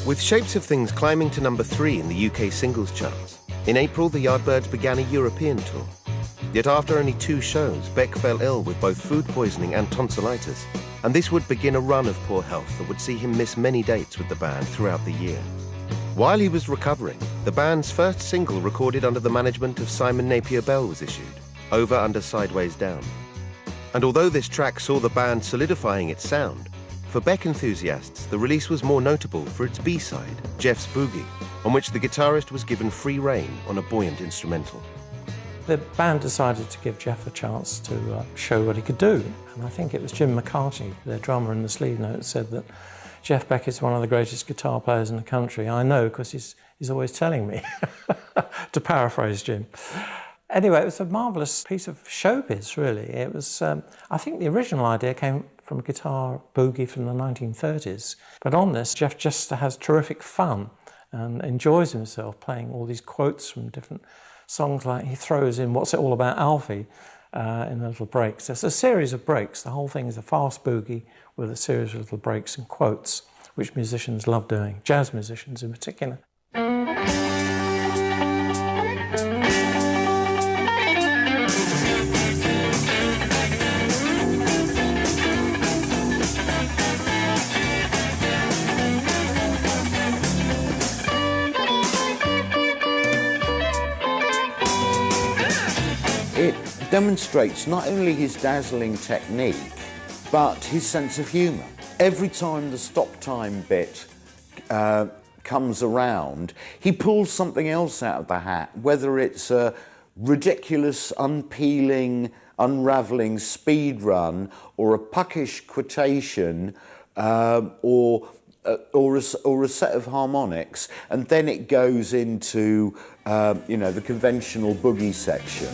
With Shapes of Things climbing to number 3 in the UK singles charts, in April the Yardbirds began a European tour. Yet after only 2 shows, Beck fell ill with both food poisoning and tonsillitis, and this would begin a run of poor health that would see him miss many dates with the band throughout the year. While he was recovering, the band's first single recorded under the management of Simon Napier Bell was issued, Over Under Sideways Down. And although this track saw the band solidifying its sound, for Beck enthusiasts the release was more notable for its B-side, Jeff's Boogie, on which the guitarist was given free rein on a buoyant instrumental. The band decided to give Jeff a chance to show what he could do. And I think it was Jim McCarty, their drummer in the sleeve note, said that Jeff Beck is one of the greatest guitar players in the country. I know, because he's always telling me, to paraphrase Jim. Anyway, it was a marvellous piece of showbiz, really. It was, I think the original idea came from a guitar boogie from the 1930s. But on this, Jeff just has terrific fun and enjoys himself playing all these quotes from different songs, like he throws in What's It All About Alfie in the little breaks. There's a series of breaks. The whole thing is a fast boogie with a series of little breaks and quotes, which musicians love doing, jazz musicians in particular. It demonstrates not only his dazzling technique, but his sense of humour. Every time the stop time bit comes around, he pulls something else out of the hat, whether it's a ridiculous, unpeeling, unravelling speed run, or a puckish quotation, or a set of harmonics, and then it goes into you know, the conventional boogie section.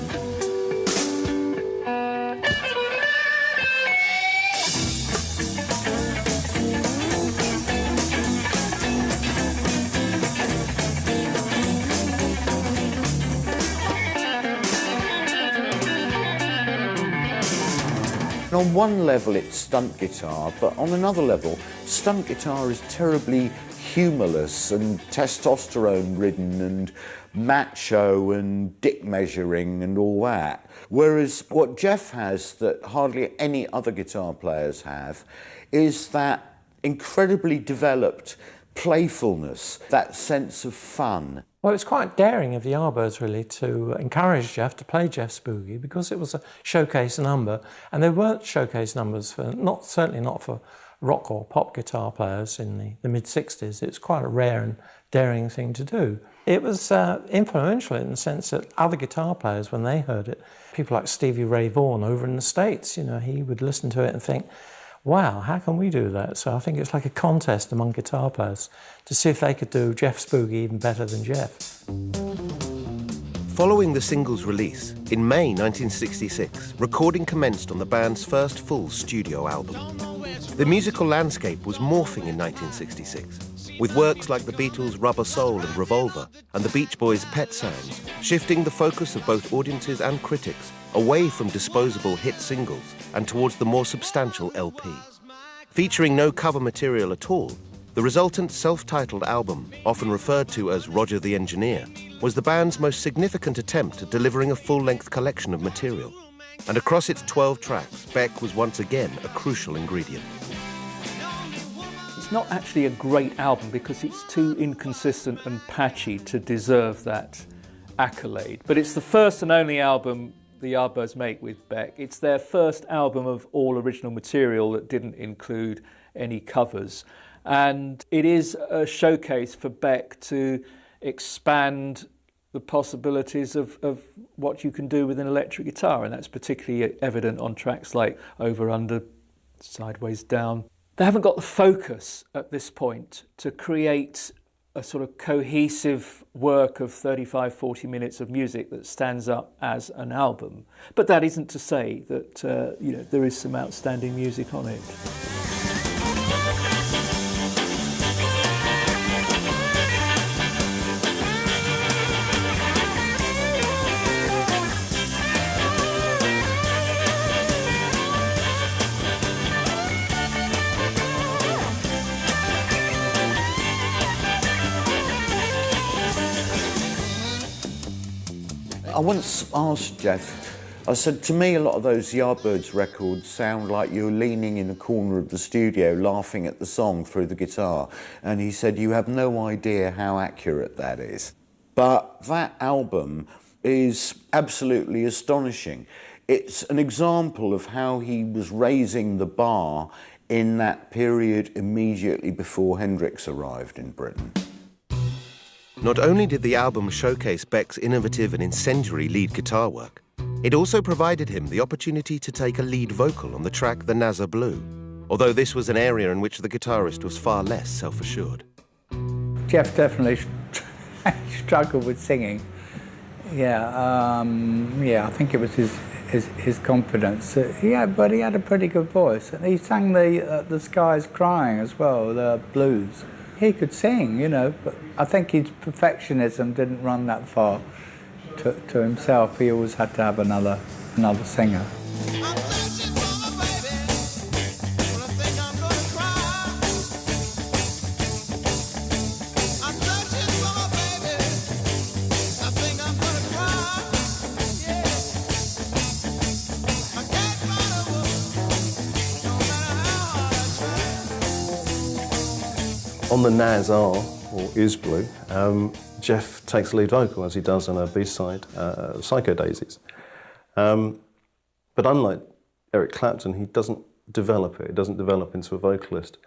On one level it's stunt guitar, but on another level, stunt guitar is terribly humorless and testosterone-ridden and macho and dick measuring and all that. Whereas what Jeff has that hardly any other guitar players have is that incredibly developed playfulness, that sense of fun. Well, it's quite daring of the Yardbirds, really, to encourage Jeff to play Jeff's Boogie, because it was a showcase number, and there weren't showcase numbers for, certainly not for rock or pop guitar players in the mid-60s. It was quite a rare and daring thing to do. It was influential in the sense that other guitar players, when they heard it, people like Stevie Ray Vaughan over in the States, you know, he would listen to it and think, wow, how can we do that? So I think it's like a contest among guitar players to see if they could do Jeff's Boogie even better than Jeff. Following the single's release, in May 1966, recording commenced on the band's first full studio album. The musical landscape was morphing in 1966, with works like the Beatles' Rubber Soul and Revolver and the Beach Boys' Pet Sounds, shifting the focus of both audiences and critics away from disposable hit singles and towards the more substantial LP. Featuring no cover material at all, the resultant self-titled album, often referred to as Roger the Engineer, was the band's most significant attempt at delivering a full-length collection of material. And across its 12 tracks, Beck was once again a crucial ingredient. It's not actually a great album because it's too inconsistent and patchy to deserve that accolade. But it's the first and only album the Yardbirds make with Beck. It's their first album of all original material that didn't include any covers. And it is a showcase for Beck to expand the possibilities of what you can do with an electric guitar, and that's particularly evident on tracks like Over, Under, Sideways, Down. They haven't got the focus at this point to create a sort of cohesive work of 35, 40 minutes of music that stands up as an album. But that isn't to say that there is some outstanding music on it. I once asked Jeff, I said, to me a lot of those Yardbirds records sound like you're leaning in the corner of the studio laughing at the song through the guitar. And he said, you have no idea how accurate that is. But that album is absolutely astonishing. It's an example of how he was raising the bar in that period immediately before Hendrix arrived in Britain. Not only did the album showcase Beck's innovative and incendiary lead guitar work, it also provided him the opportunity to take a lead vocal on the track The Nazar Blue, although this was an area in which the guitarist was far less self-assured. Jeff definitely struggled with singing. I think it was his confidence. But he had a pretty good voice. And he sang the Sky's Crying as well, the blues. He could sing, but I think his perfectionism didn't run that far to himself. He always had to have another singer. On the Nazar, or Is Blue, Jeff takes the lead vocal, as he does on a B-side, Psycho Daisies. But unlike Eric Clapton, he doesn't develop it. It doesn't develop into a vocalist.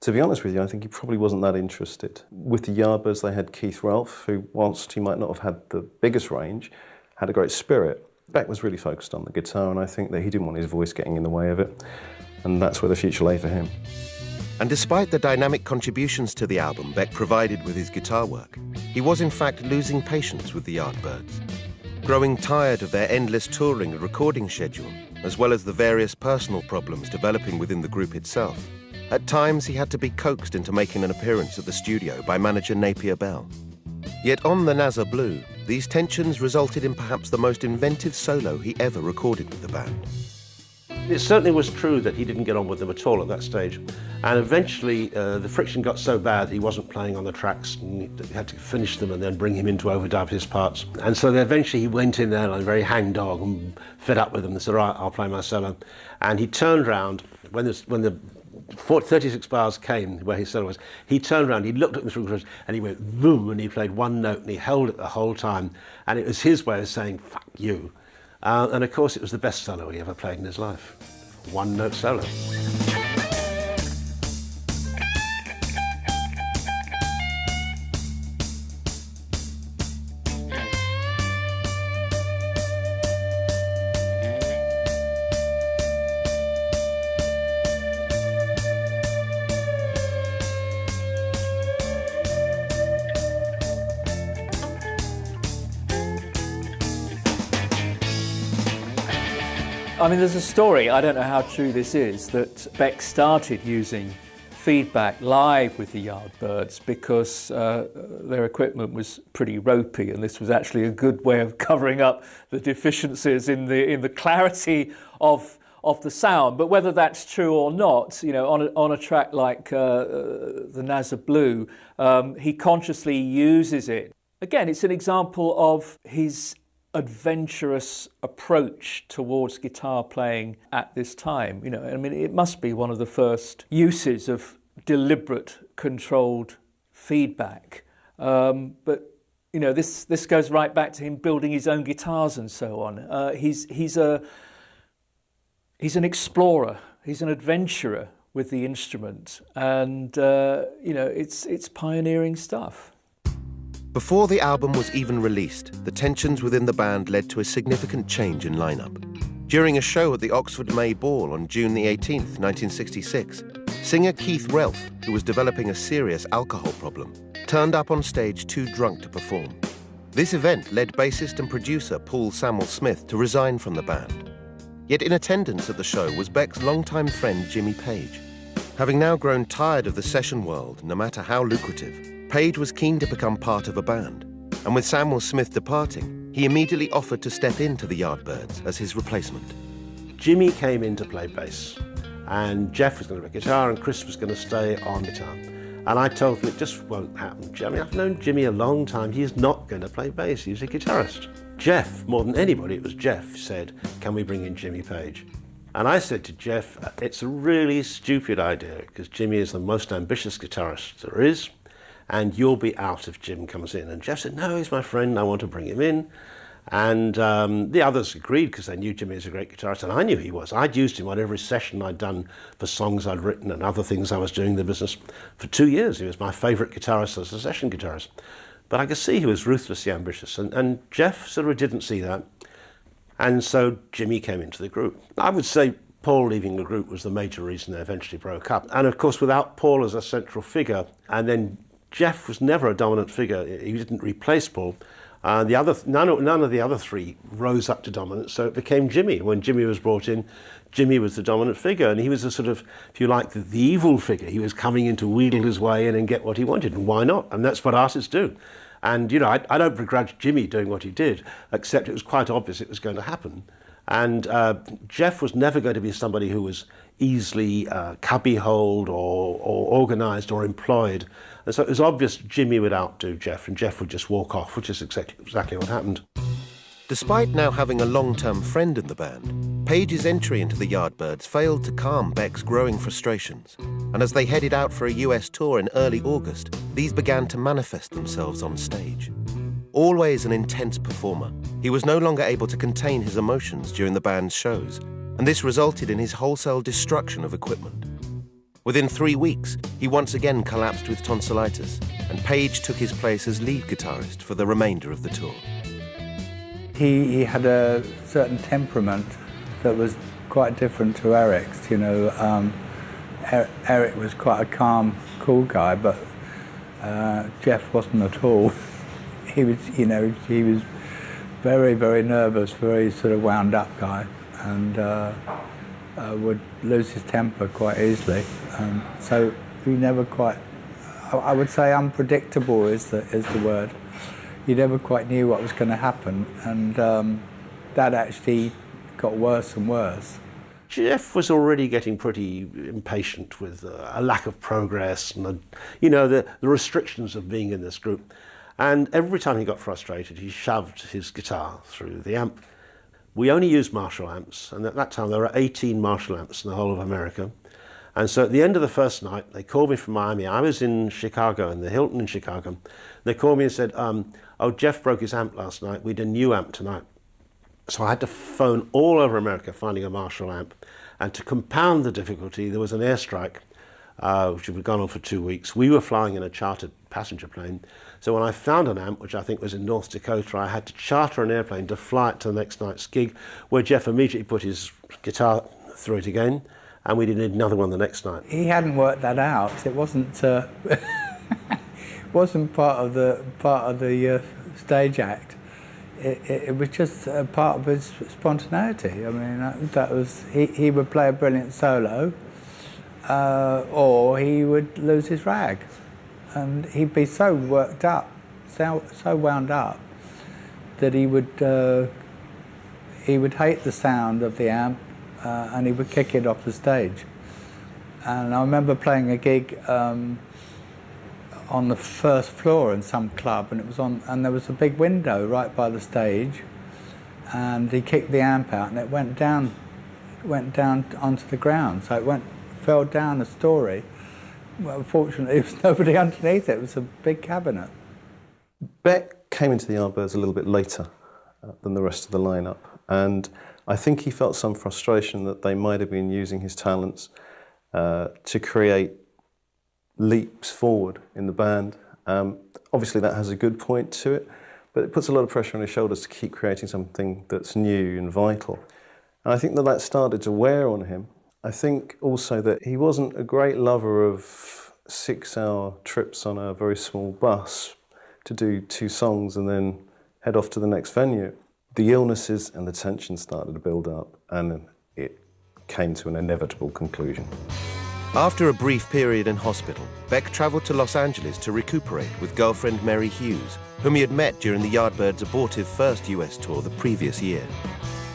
To be honest with you, I think he probably wasn't that interested. With the Yardbirds, they had Keith Ralph, who, whilst he might not have had the biggest range, had a great spirit. Beck was really focused on the guitar, and I think that he didn't want his voice getting in the way of it. And that's where the future lay for him. And despite the dynamic contributions to the album Beck provided with his guitar work, he was in fact losing patience with the Yardbirds. Growing tired of their endless touring and recording schedule, as well as the various personal problems developing within the group itself, at times he had to be coaxed into making an appearance at the studio by manager Napier Bell. Yet on The Nazar Blue, these tensions resulted in perhaps the most inventive solo he ever recorded with the band. It certainly was true that he didn't get on with them at all at that stage. And eventually the friction got so bad he wasn't playing on the tracks, and he had to finish them and then bring him in to overdub his parts. And so eventually he went in there like a very hangdog and fed up with them and said, all right, I'll play my solo. And he turned round, when the 36 bars came where his solo was, he turned around, he looked at them through and he went boom, and he played one note and he held it the whole time. And it was his way of saying, fuck you. And of course it was the best solo he ever played in his life. One note solo. I mean, there's a story, I don't know how true this is, that Beck started using feedback live with the Yardbirds because their equipment was pretty ropey, and this was actually a good way of covering up the deficiencies in the clarity of the sound. But whether that's true or not, on a track like the Nazar Blue, he consciously uses it. Again, it's an example of his adventurous approach towards guitar playing at this time. It must be one of the first uses of deliberate, controlled feedback. But You know, this goes right back to him building his own guitars and so on. He's an explorer. He's an adventurer with the instrument, and you know, it's pioneering stuff. Before the album was even released, the tensions within the band led to a significant change in lineup. During a show at the Oxford May Ball on June the 18th, 1966, singer Keith Relf, who was developing a serious alcohol problem, turned up on stage too drunk to perform. This event led bassist and producer Paul Samuel Smith to resign from the band. Yet in attendance at the show was Beck's longtime friend Jimmy Page. Having now grown tired of the session world, no matter how lucrative, Page was keen to become part of a band. And with Samuel Smith departing, he immediately offered to step into the Yardbirds as his replacement. Jimmy came in to play bass, and Jeff was going to play guitar, and Chris was going to stay on guitar. And I told him it just won't happen. I mean, I've known Jimmy a long time. He's not going to play bass. He's a guitarist. Jeff, more than anybody, it was Jeff, said, can we bring in Jimmy Page? And I said to Jeff, it's a really stupid idea, because Jimmy is the most ambitious guitarist there is, and you'll be out if Jim comes in. And Jeff said, no, he's my friend, I want to bring him in. And the others agreed because they knew Jimmy was a great guitarist, and I knew he was. I'd used him on every session I'd done for songs I'd written and other things I was doing in the business. For 2 years, he was my favourite guitarist as a session guitarist. But I could see he was ruthlessly ambitious, and Jeff sort of didn't see that. And so Jimmy came into the group. I would say Paul leaving the group was the major reason they eventually broke up. And of course, without Paul as a central figure, and then Jeff was never a dominant figure. He didn't replace Paul. None of the other three rose up to dominance, so it became Jimmy. When Jimmy was brought in, Jimmy was the dominant figure, and he was a sort of, if you like, the evil figure. He was coming in to wheedle his way in and get what he wanted, and why not? And that's what artists do. And, you know, I don't begrudge Jimmy doing what he did, except it was quite obvious it was going to happen. And Jeff was never going to be somebody who was easily cubbyholed or organised or employed. And so it was obvious Jimmy would outdo Jeff, and Jeff would just walk off, which is exactly what happened. Despite now having a long-term friend in the band, Page's entry into the Yardbirds failed to calm Beck's growing frustrations. And as they headed out for a US tour in early August, these began to manifest themselves on stage. Always an intense performer, he was no longer able to contain his emotions during the band's shows, and this resulted in his wholesale destruction of equipment. Within 3 weeks, he once again collapsed with tonsillitis, and Page took his place as lead guitarist for the remainder of the tour. He had a certain temperament that was quite different to Eric's. You know, Eric was quite a calm, cool guy, but Jeff wasn't at all. He was, you know, he was very, very nervous, very sort of wound up guy, and would lose his temper quite easily. So he never quite, I would say unpredictable is the word. You never quite knew what was going to happen, and that actually got worse and worse. Jeff was already getting pretty impatient with a lack of progress and, you know, the restrictions of being in this group. And every time he got frustrated, he shoved his guitar through the amp. We only used Marshall amps, and at that time there were 18 Marshall amps in the whole of America. And so at the end of the first night, they called me from Miami. I was in Chicago, in the Hilton in Chicago. They called me and said, oh, Jeff broke his amp last night. We need a new amp tonight. So I had to phone all over America finding a Marshall amp. And to compound the difficulty, there was an airstrike, which had gone on for 2 weeks. We were flying in a chartered passenger plane. So when I found an amp, which I think was in North Dakota, I had to charter an airplane to fly it to the next night's gig, where Jeff immediately put his guitar through it again, and we did another one the next night. He hadn't worked that out. It wasn't wasn't part of the stage act. It was just a part of his spontaneity. I mean, that was he would play a brilliant solo, or he would lose his rag. And he'd be so worked up, so wound up, that he would hate the sound of the amp, and he would kick it off the stage. And I remember playing a gig on the first floor in some club, and and there was a big window right by the stage, and he kicked the amp out, and it went down onto the ground. So it fell down a story. Well, fortunately, there was nobody underneath it. It was a big cabinet. Beck came into the Yardbirds a little bit later than the rest of the lineup, and I think he felt some frustration that they might have been using his talents to create leaps forward in the band. Obviously that has a good point to it, but it puts a lot of pressure on his shoulders to keep creating something that's new and vital. And I think that started to wear on him. I think also that he wasn't a great lover of 6-hour trips on a very small bus to do 2 songs and then head off to the next venue. The illnesses and the tension started to build up, and it came to an inevitable conclusion. After a brief period in hospital, Beck travelled to Los Angeles to recuperate with girlfriend Mary Hughes, whom he had met during the Yardbirds' abortive first US tour the previous year.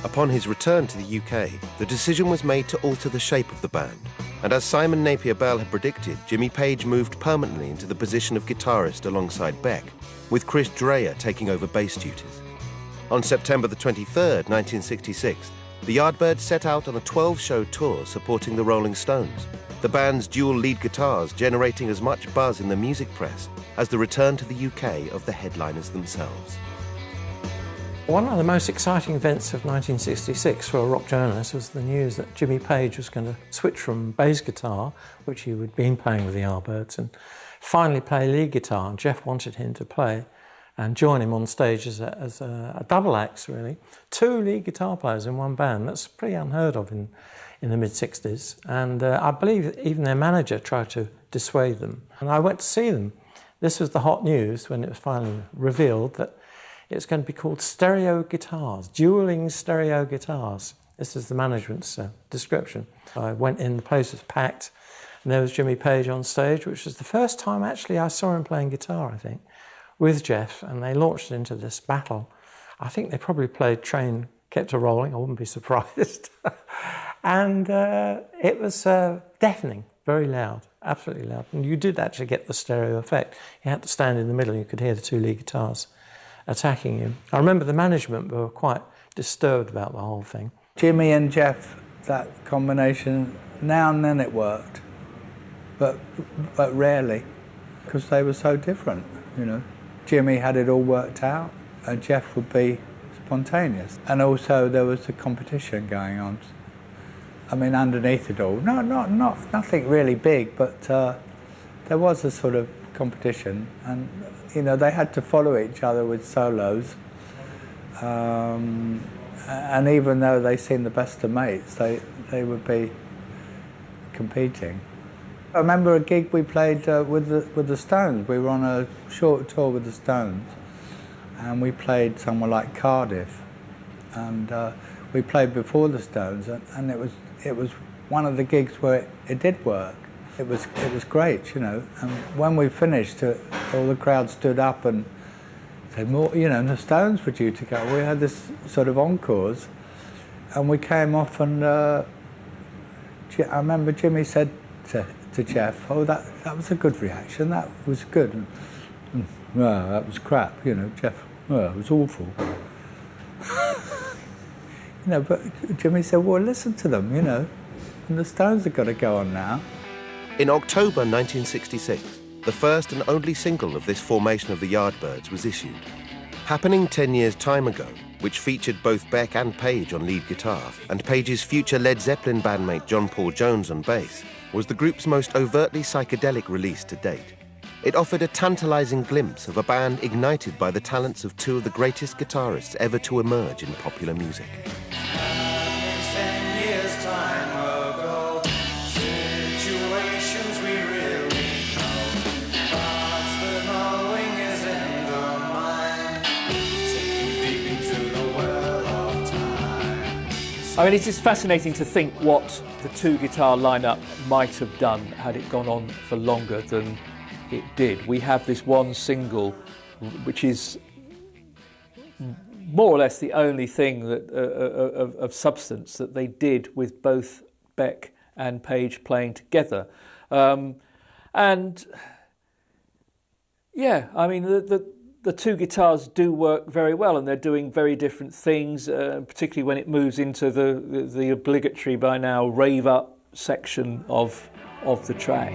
Upon his return to the UK, the decision was made to alter the shape of the band, and as Simon Napier Bell had predicted, Jimmy Page moved permanently into the position of guitarist alongside Beck, with Chris Dreja taking over bass duties. On September the 23rd, 1966, the Yardbirds set out on a 12-show tour supporting the Rolling Stones, the band's dual lead guitars generating as much buzz in the music press as the return to the UK of the headliners themselves. One of the most exciting events of 1966 for a rock journalist was the news that Jimmy Page was going to switch from bass guitar, which he had been playing with the Yardbirds, and finally play lead guitar. And Jeff wanted him to play and join him on stage as a double act, really. 2 lead guitar players in one band. That's pretty unheard of in the mid-60s. And I believe even their manager tried to dissuade them. And I went to see them. This was the hot news when it was finally revealed that it's going to be called stereo guitars, dueling stereo guitars. This is the management's description. I went in, the place was packed, and there was Jimmy Page on stage, which was the first time actually I saw him playing guitar, I think, with Jeff, and they launched into this battle. I think they probably played Train Kept a Rolling, I wouldn't be surprised. And it was deafening, very loud, absolutely loud. And you did actually get the stereo effect. You had to stand in the middle, you could hear the 2 lead guitars attacking you. I remember the management were quite disturbed about the whole thing. Jimmy and Jeff, that combination, now and then it worked, but rarely, because they were so different, you know. Jimmy had it all worked out, and Jeff would be spontaneous. And also there was the competition going on. I mean, underneath it all, nothing really big, but there was a sort of competition, and you know, they had to follow each other with solos, and even though they seemed the best of mates, they would be competing. I remember a gig we played with the Stones. We were on a short tour with the Stones, and we played somewhere like Cardiff, and we played before the Stones, and it was one of the gigs where it did work. It was great, you know. And when we finished, all the crowd stood up and said, "More," you know. And the Stones were due to go. We had this sort of encores, and we came off, and I remember Jimmy said to Jeff, "Oh, that was a good reaction. That was good." And "No, that was crap," you know. Jeff, "Oh, it was awful." You know, but Jimmy said, "Well, listen to them, you know. And the Stones have got to go on now." In October 1966, the first and only single of this formation of the Yardbirds was issued. Happening 10 years' time ago, which featured both Beck and Page on lead guitar, and Page's future Led Zeppelin bandmate John Paul Jones on bass, was the group's most overtly psychedelic release to date. It offered a tantalizing glimpse of a band ignited by the talents of 2 of the greatest guitarists ever to emerge in popular music. I mean, it is fascinating to think what the 2 guitar lineup might have done had it gone on for longer than it did. We have this one single, which is more or less the only thing that of substance that they did with both Beck and Page playing together. And yeah, I mean, the 2 guitars do work very well, and they're doing very different things, particularly when it moves into the obligatory by now rave up section of the track.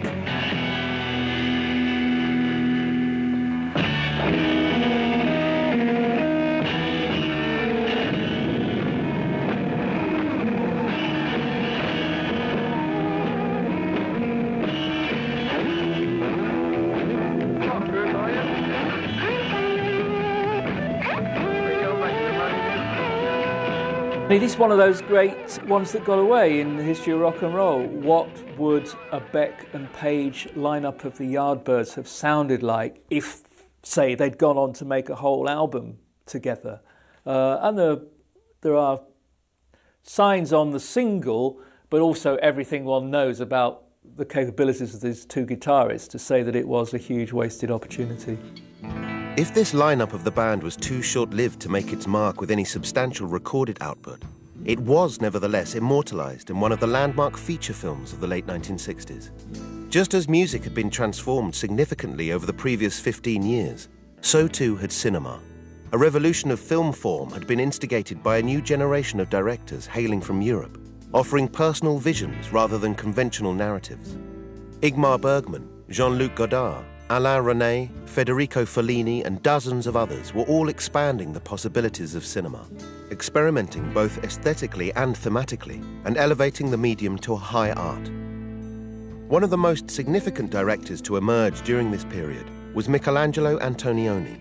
It is one of those great ones that got away in the history of rock and roll. What would a Beck and Page lineup of the Yardbirds have sounded like if, say, they'd gone on to make a whole album together? And there are signs on the single, but also everything one knows about the capabilities of these two guitarists to say that it was a huge wasted opportunity. If this lineup of the band was too short-lived to make its mark with any substantial recorded output, it was nevertheless immortalised in one of the landmark feature films of the late 1960s. Just as music had been transformed significantly over the previous 15 years, so too had cinema. A revolution of film form had been instigated by a new generation of directors hailing from Europe, offering personal visions rather than conventional narratives. Ingmar Bergman, Jean-Luc Godard, Alain Resnais, Federico Fellini and dozens of others were all expanding the possibilities of cinema, experimenting both aesthetically and thematically, and elevating the medium to a high art. One of the most significant directors to emerge during this period was Michelangelo Antonioni.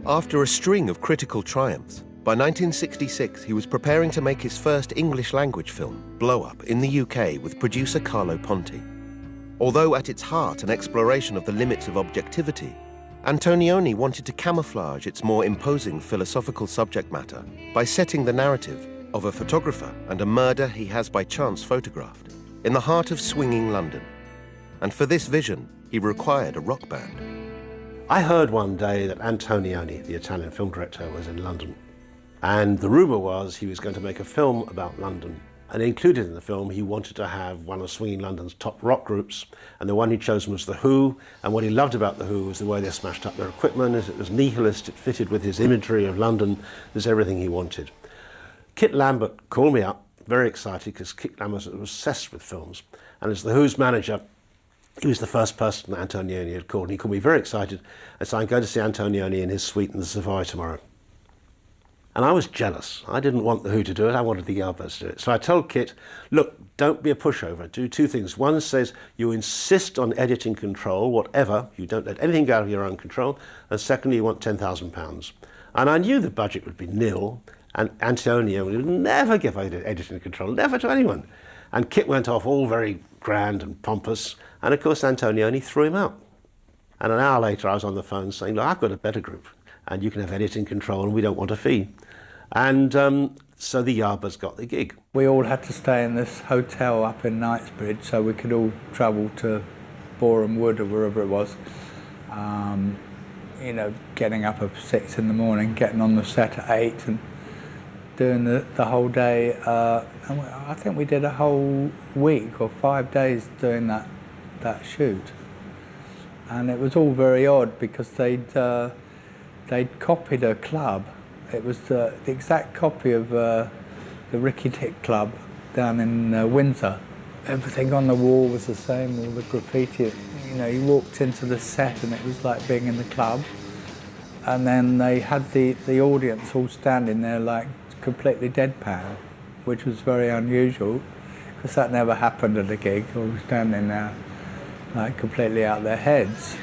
After a string of critical triumphs, by 1966 he was preparing to make his first English-language film, Blow Up, in the UK with producer Carlo Ponti. Although at its heart an exploration of the limits of objectivity, Antonioni wanted to camouflage its more imposing philosophical subject matter by setting the narrative of a photographer and a murder he has by chance photographed in the heart of swinging London. And for this vision, he required a rock band. I heard one day that Antonioni, the Italian film director, was in London. And the rumour was he was going to make a film about London. And included in the film, he wanted to have one of Swinging London's top rock groups, and the one he'd chosen was The Who, and what he loved about The Who was the way they smashed up their equipment. It was nihilist, it fitted with his imagery of London, it was everything he wanted. Kit Lambert called me up, very excited, because Kit Lambert was obsessed with films, and as The Who's manager, he was the first person that Antonioni had called, and he called me very excited, and so I'm going to see Antonioni in his suite in the Savoy tomorrow. And I was jealous. I didn't want The Who to do it, I wanted the Yardbirds to do it. So I told Kit, look, don't be a pushover, do two things. One says you insist on editing control, whatever, you don't let anything go out of your own control, and secondly, you want £10,000. And I knew the budget would be nil, and Antonio would never give editing control, never to anyone. And Kit went off all very grand and pompous, and of course Antonioni threw him out. And an hour later I was on the phone saying, look, I've got a better group, and you can have editing control, and we don't want a fee. And so the Yardbirds got the gig. We all had to stay in this hotel up in Knightsbridge so we could all travel to Boreham Wood or wherever it was. You know, getting up at 6 in the morning, getting on the set at 8 and doing the whole day. And I think we did a whole week or 5 days doing that shoot. And it was all very odd because they'd copied a club. It was the exact copy of the Ricky Tick Club down in Windsor. Everything on the wall was the same, all the graffiti. You know, you walked into the set and it was like being in the club. And then they had the audience all standing there like completely deadpan, which was very unusual because that never happened at a gig, all standing there like completely out their heads.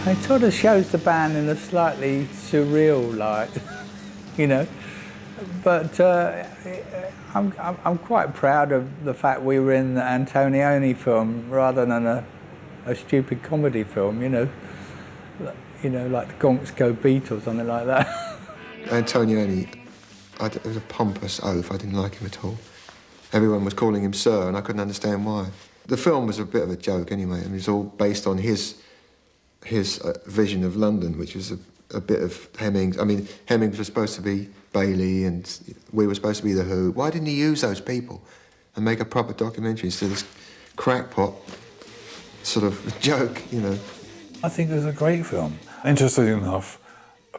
It sort of shows the band in a slightly surreal light, you know. But I'm quite proud of the fact we were in the Antonioni film rather than a stupid comedy film, you know, like the Gonks Go Beat or something like that. Antonioni, it was a pompous oaf. I didn't like him at all. Everyone was calling him Sir, and I couldn't understand why. The film was a bit of a joke anyway, and it was all based on his vision of London, which was a bit of Hemmings. I mean, Hemmings was supposed to be Bailey and we were supposed to be The Who. Why didn't he use those people and make a proper documentary instead of this crackpot sort of joke, you know? I think it was a great film. Interestingly enough,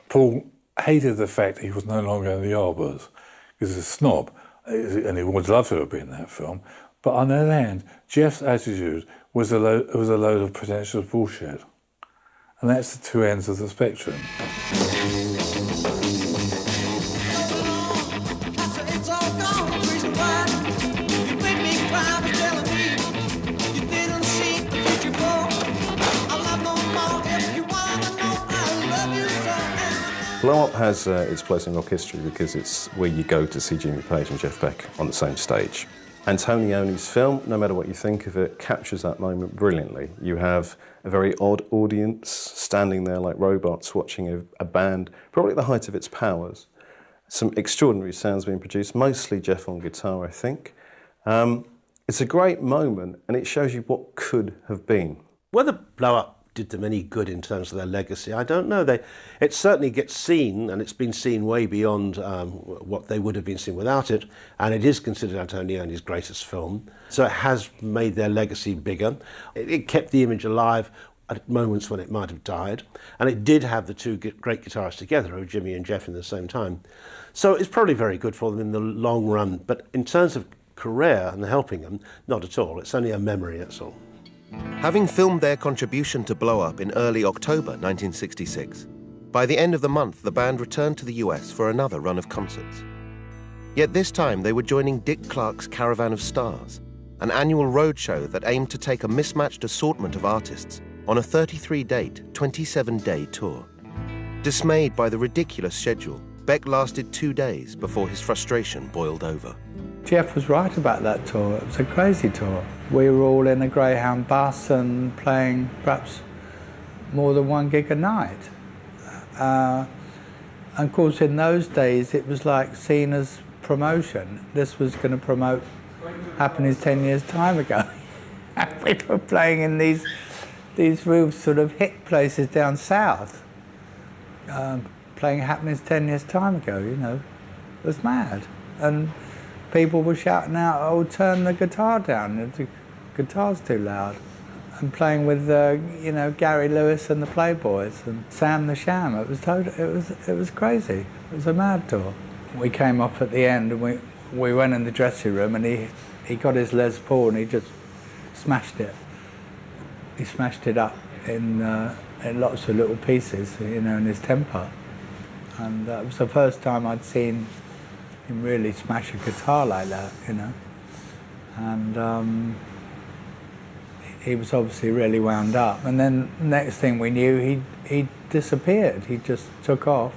Paul hated the fact he was no longer in the Yardbirds he's a snob, and he would love to have been in that film. But on the other hand, Jeff's attitude was a load of pretentious bullshit. And that's the two ends of the spectrum. Blow Up has its place in rock history because it's where you go to see Jimmy Page and Jeff Beck on the same stage. Antonioni's film, no matter what you think of it, captures that moment brilliantly. You have a very odd audience standing there like robots watching a band, probably at the height of its powers. Some extraordinary sounds being produced, mostly Jeff on guitar, I think. It's a great moment, and it shows you what could have been. Whether Blow Up did them any good in terms of their legacy, I don't know. It certainly gets seen, and it's been seen way beyond what they would have been seen without it, and it is considered Antonioni's greatest film. So it has made their legacy bigger. It kept the image alive at moments when it might have died, and it did have the two great guitarists together, Jimmy and Jeff, in the same time. So it's probably very good for them in the long run, but in terms of career and helping them, not at all. It's only a memory, that's all. Having filmed their contribution to Blow Up in early October 1966, by the end of the month the band returned to the US for another run of concerts. Yet this time they were joining Dick Clark's Caravan of Stars, an annual roadshow that aimed to take a mismatched assortment of artists on a 33-date, 27-day tour. Dismayed by the ridiculous schedule, Beck lasted 2 days before his frustration boiled over. Jeff was right about that tour. It was a crazy tour. We were all in a Greyhound bus and playing perhaps more than one gig a night. And of course, in those days, it was like seen as promotion. This was going to promote Happenings 10 years time ago. We were playing in these real sort of hit places down south. Playing Happenings 10 years time ago, you know. It was mad. And people were shouting out, "Oh, turn the guitar down, the guitar's too loud." And playing with, you know, Gary Lewis and the Playboys and Sam the Sham. It was crazy. It was a mad tour. We came off at the end and we went in the dressing room and he got his Les Paul and he just smashed it. He smashed it up in lots of little pieces, you know, in his tempo. And it was the first time I'd seen him really smash a guitar like that, you know. And he was obviously really wound up. And then next thing we knew, he disappeared. He just took off,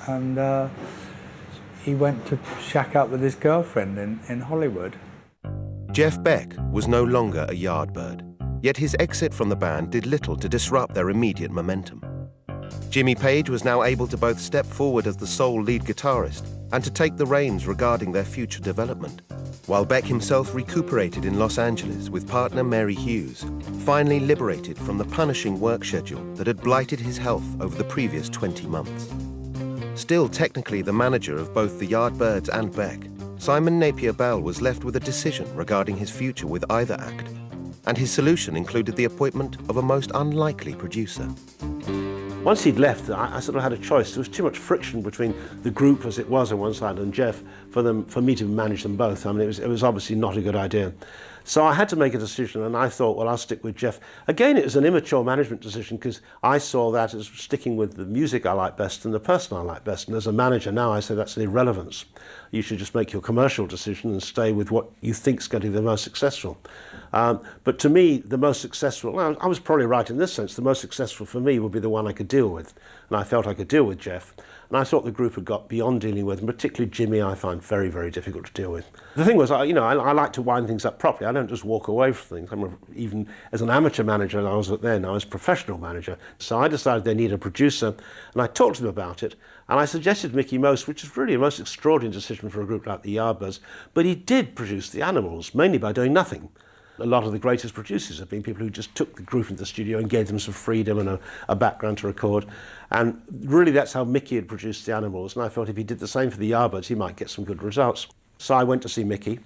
and he went to shack up with his girlfriend in Hollywood. Jeff Beck was no longer a Yardbird, yet his exit from the band did little to disrupt their immediate momentum. Jimmy Page was now able to both step forward as the sole lead guitarist and to take the reins regarding their future development, while Beck himself recuperated in Los Angeles with partner Mary Hughes, finally liberated from the punishing work schedule that had blighted his health over the previous 20 months. Still technically the manager of both the Yardbirds and Beck, Simon Napier Bell was left with a decision regarding his future with either act, and his solution included the appointment of a most unlikely producer. Once he'd left, I sort of had a choice. There was too much friction between the group as it was on one side and Jeff for me to manage them both. I mean, it was obviously not a good idea. So I had to make a decision, and I thought, well, I'll stick with Jeff. Again, it was an immature management decision because I saw that as sticking with the music I like best and the person I like best. And as a manager now, I say that's an irrelevance. You should just make your commercial decision and stay with what you think is going to be the most successful. But to me, the most successful, well, I was probably right in this sense, the most successful for me would be the one I could deal with. And I felt I could deal with Jeff. And I thought the group had got beyond dealing with, and particularly Jimmy I find very, very difficult to deal with. The thing was, I like to wind things up properly. I don't just walk away from things. Even as an amateur manager, I was a professional manager. So I decided they needed a producer, and I talked to them about it. And I suggested Mickie Most, which is really a most extraordinary decision for a group like the Yardbirds. But he did produce the Animals, mainly by doing nothing. A lot of the greatest producers have been people who just took the group into the studio and gave them some freedom and a background to record. And really that's how Mickie had produced the Animals. And I thought if he did the same for the Yardbirds, he might get some good results. So I went to see Mickie.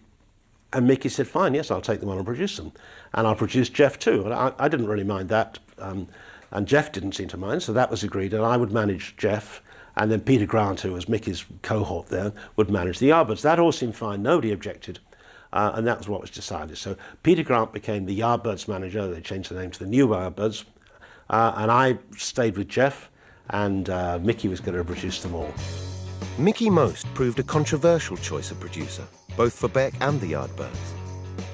And Mickie said, fine, yes, I'll take them on and produce them. And I'll produce Jeff too. And I didn't really mind that. And Jeff didn't seem to mind, so that was agreed. And I would manage Jeff. And then Peter Grant, who was Mickey's cohort there, would manage the Yardbirds. That all seemed fine, nobody objected, and that was what was decided. So Peter Grant became the Yardbirds manager. They changed the name to the New Yardbirds, and I stayed with Jeff, and Mickie was going to produce them all. Mickie Most proved a controversial choice of producer, both for Beck and the Yardbirds.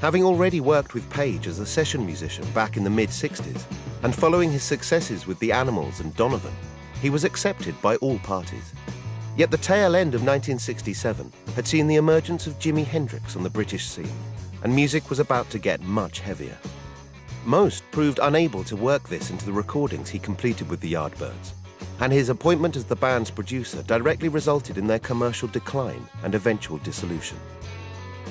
Having already worked with Page as a session musician back in the mid-60s, and following his successes with The Animals and Donovan, he was accepted by all parties. Yet the tail end of 1967 had seen the emergence of Jimi Hendrix on the British scene, and music was about to get much heavier. Most proved unable to work this into the recordings he completed with the Yardbirds, and his appointment as the band's producer directly resulted in their commercial decline and eventual dissolution.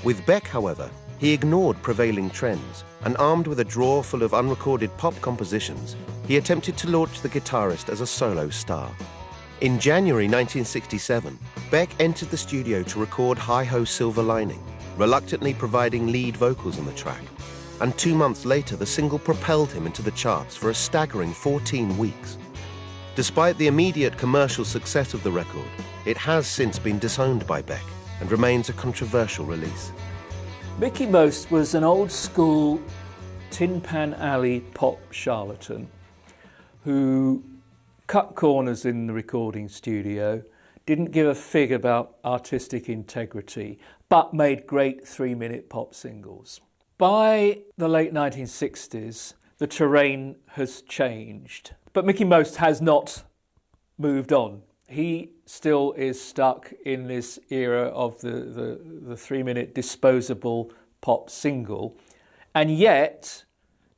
With Beck, however, he ignored prevailing trends, and armed with a drawer full of unrecorded pop compositions, he attempted to launch the guitarist as a solo star. In January 1967, Beck entered the studio to record Hi-Ho Silver Lining, reluctantly providing lead vocals on the track, and 2 months later the single propelled him into the charts for a staggering 14 weeks. Despite the immediate commercial success of the record, it has since been disowned by Beck and remains a controversial release. Mickie Most was an old-school Tin Pan Alley pop charlatan who cut corners in the recording studio, didn't give a fig about artistic integrity, but made great 3-minute pop singles. By the late 1960s, the terrain has changed, but Mickie Most has not moved on. He still is stuck in this era of the 3-minute disposable pop single, and yet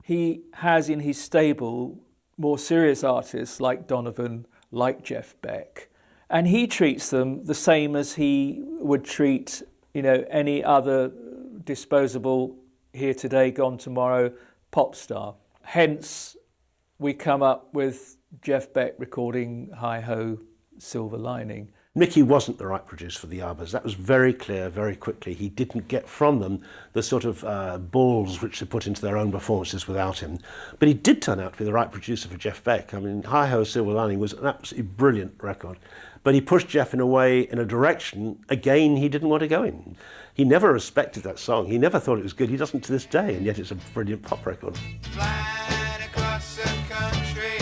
he has in his stable more serious artists like Donovan, like Jeff Beck, and he treats them the same as he would treat, any other disposable here today, gone tomorrow pop star. Hence, we come up with Jeff Beck recording Hi-Ho Silver Lining. Mickie wasn't the right producer for the Yardbirds. That was very clear very quickly. He didn't get from them the sort of balls which they put into their own performances without him. But he did turn out to be the right producer for Jeff Beck. I mean, Hi-Ho Silver Lining was an absolutely brilliant record. But he pushed Jeff in a direction, again, he didn't want to go in. He never respected that song. He never thought it was good. He doesn't to this day, and yet it's a brilliant pop record. Flying across the country.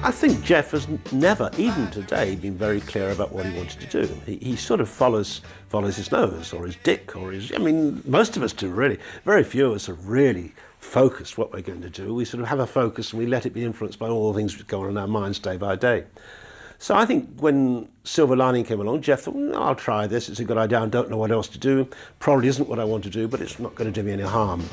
I think Jeff has never, even today, been very clear about what he wanted to do. He sort of follows his nose or his dick or his... I mean, most of us do, really. Very few of us are really focused what we're going to do. We sort of have a focus and we let it be influenced by all the things that go on in our minds day by day. So I think when Silver Lining came along, Jeff thought, I'll try this. It's a good idea. I don't know what else to do. Probably isn't what I want to do, but it's not going to do me any harm.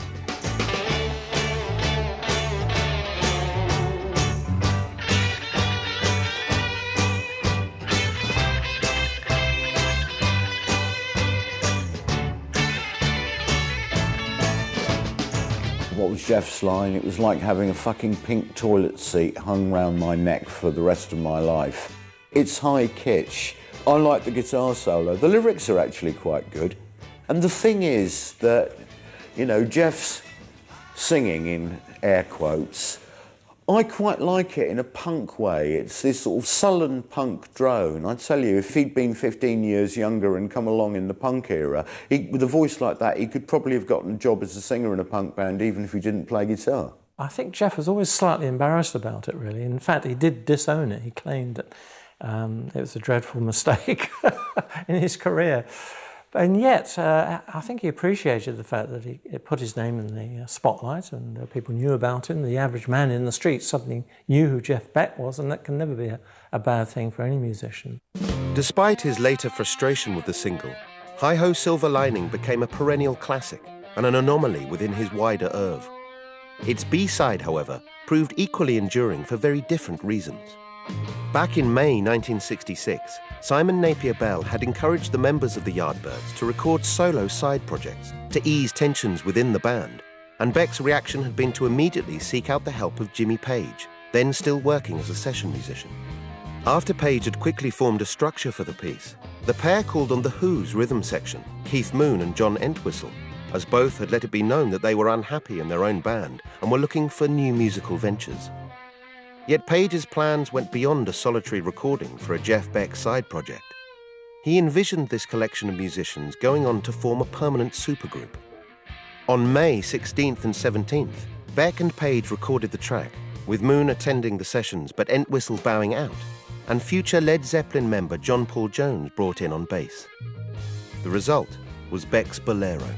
What was Jeff's line? It was like having a fucking pink toilet seat hung round my neck for the rest of my life. It's high kitsch. I like the guitar solo. The lyrics are actually quite good. And the thing is that, Jeff's singing in air quotes, I quite like it in a punk way. It's this sort of sullen punk drone. I tell you, if he'd been 15 years younger and come along in the punk era, with a voice like that, he could probably have gotten a job as a singer in a punk band, even if he didn't play guitar. I think Jeff was always slightly embarrassed about it, really. In fact, he did disown it. He claimed that it was a dreadful mistake in his career. And yet, I think he appreciated the fact that it put his name in the spotlight and people knew about him. The average man in the street suddenly knew who Jeff Beck was, and that can never be a bad thing for any musician. Despite his later frustration with the single, Hi-Ho Silver Lining became a perennial classic and an anomaly within his wider oeuvre. Its B-side, however, proved equally enduring for very different reasons. Back in May 1966, Simon Napier Bell had encouraged the members of the Yardbirds to record solo side projects to ease tensions within the band, and Beck's reaction had been to immediately seek out the help of Jimmy Page, then still working as a session musician. After Page had quickly formed a structure for the piece, the pair called on The Who's rhythm section, Keith Moon and John Entwistle, as both had let it be known that they were unhappy in their own band and were looking for new musical ventures. Yet Page's plans went beyond a solitary recording for a Jeff Beck side project. He envisioned this collection of musicians going on to form a permanent supergroup. On May 16th and 17th, Beck and Page recorded the track, with Moon attending the sessions but Entwistle bowing out, and future Led Zeppelin member John Paul Jones brought in on bass. The result was Beck's Bolero.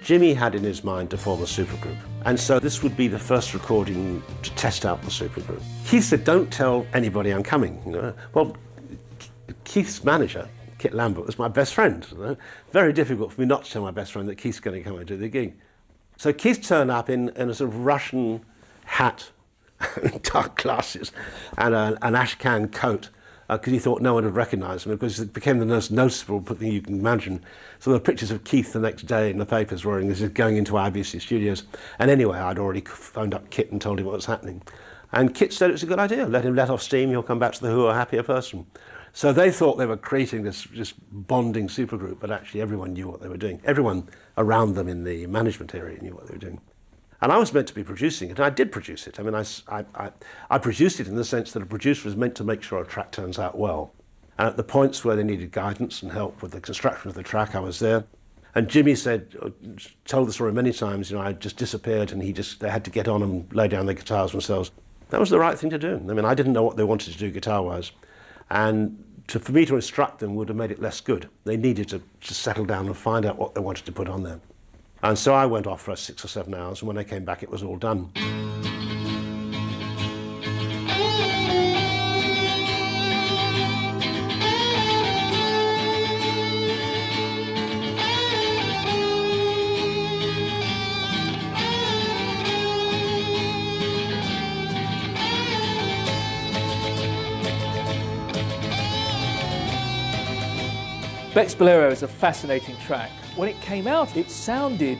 Jimmy had in his mind to form a supergroup, and so this would be the first recording to test out the supergroup. Keith said, don't tell anybody I'm coming. You know? Well, Keith's manager, Kit Lambert, was my best friend. You know? Very difficult for me not to tell my best friend that Keith's going to come and do the gig. So Keith turned up in a sort of Russian hat, dark glasses, and an ashcan coat, because he thought no one would recognise him, because it became the most noticeable thing you can imagine. So there were pictures of Keith the next day in the papers wearing this, going into IBC studios. And anyway, I'd already phoned up Kit and told him what was happening. And Kit said it was a good idea. Let him let off steam, he'll come back to the Who a happier person. So they thought they were creating this bonding supergroup, but actually everyone knew what they were doing. Everyone around them in the management area knew what they were doing. And I was meant to be producing it, and I did produce it. I mean, I produced it in the sense that a producer was meant to make sure a track turns out well. And at the points where they needed guidance and help with the construction of the track, I was there. And Jimmy told the story many times, you know, I just disappeared and they had to get on and lay down their guitars themselves. That was the right thing to do. I mean, I didn't know what they wanted to do guitar-wise. And for me to instruct them would have made it less good. They needed to settle down and find out what they wanted to put on there. And so I went off for 6 or 7 hours, and when I came back, it was all done. Beck's Bolero is a fascinating track. When it came out, it sounded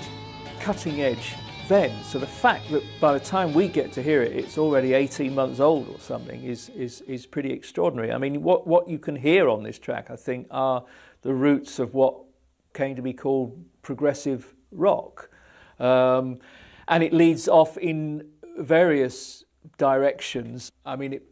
cutting edge then. So the fact that by the time we get to hear it, it's already 18 months old or something is pretty extraordinary. I mean, what you can hear on this track, I think, are the roots of what came to be called progressive rock. And it leads off in various directions. I mean, it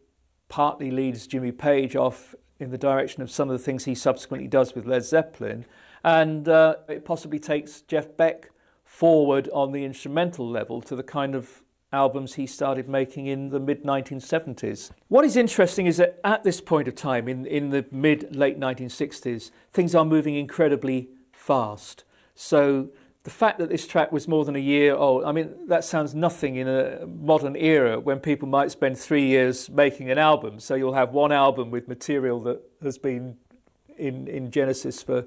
partly leads Jimmy Page off in the direction of some of the things he subsequently does with Led Zeppelin, and it possibly takes Jeff Beck forward on the instrumental level to the kind of albums he started making in the mid-1970s. What is interesting is that at this point of time, in the mid-late 1960s, things are moving incredibly fast. So the fact that this track was more than a year old, I mean, that sounds nothing in a modern era when people might spend 3 years making an album. So you'll have one album with material that has been in Genesis for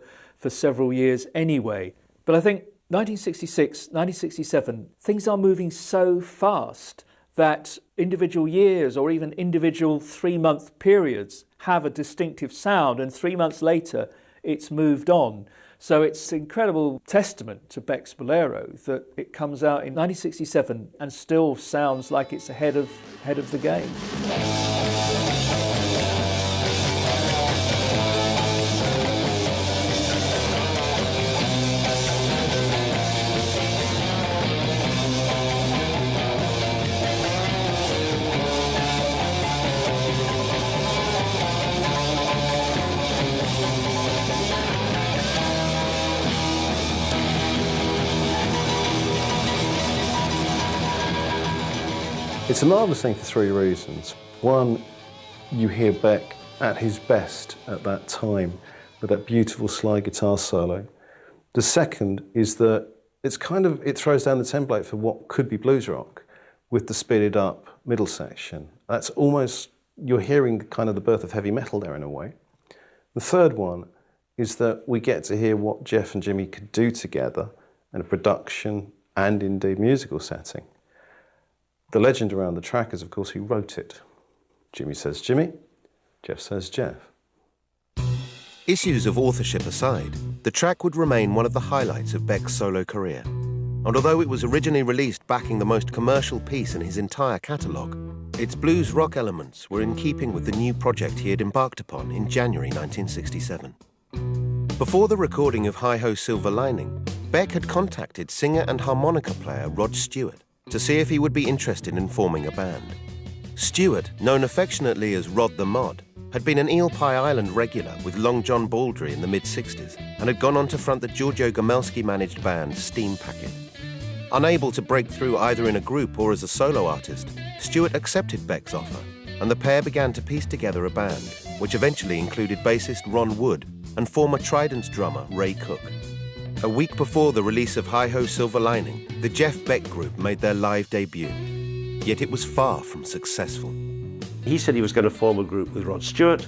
several years anyway. But I think 1966, 1967, things are moving so fast that individual years or even individual 3-month periods have a distinctive sound, and 3 months later it's moved on. So it's an incredible testament to Beck's Bolero that it comes out in 1967 and still sounds like it's ahead of the game. It's a marvellous thing for 3 reasons. One, you hear Beck at his best at that time with that beautiful slide guitar solo. The second is that it throws down the template for what could be blues rock with the speeded up middle section. That's almost, you're hearing kind of the birth of heavy metal there in a way. The third one is that we get to hear what Jeff and Jimmy could do together in a production and indeed musical setting. The legend around the track is, of course, who wrote it. Jimmy says Jimmy, Jeff says Jeff. Issues of authorship aside, the track would remain one of the highlights of Beck's solo career. And although it was originally released backing the most commercial piece in his entire catalogue, its blues rock elements were in keeping with the new project he had embarked upon in January 1967. Before the recording of Hi-Ho Silver Lining, Beck had contacted singer and harmonica player Rod Stewart to see if he would be interested in forming a band. Stewart, known affectionately as Rod the Mod, had been an Eel Pie Island regular with Long John Baldry in the mid-60s and had gone on to front the Giorgio Gomelsky-managed band Steam Packet. Unable to break through either in a group or as a solo artist, Stewart accepted Beck's offer, and the pair began to piece together a band, which eventually included bassist Ron Wood and former Trident's drummer Ray Cook. A week before the release of Hi-Ho Silver Lining, the Jeff Beck Group made their live debut. Yet it was far from successful. He said he was going to form a group with Rod Stewart,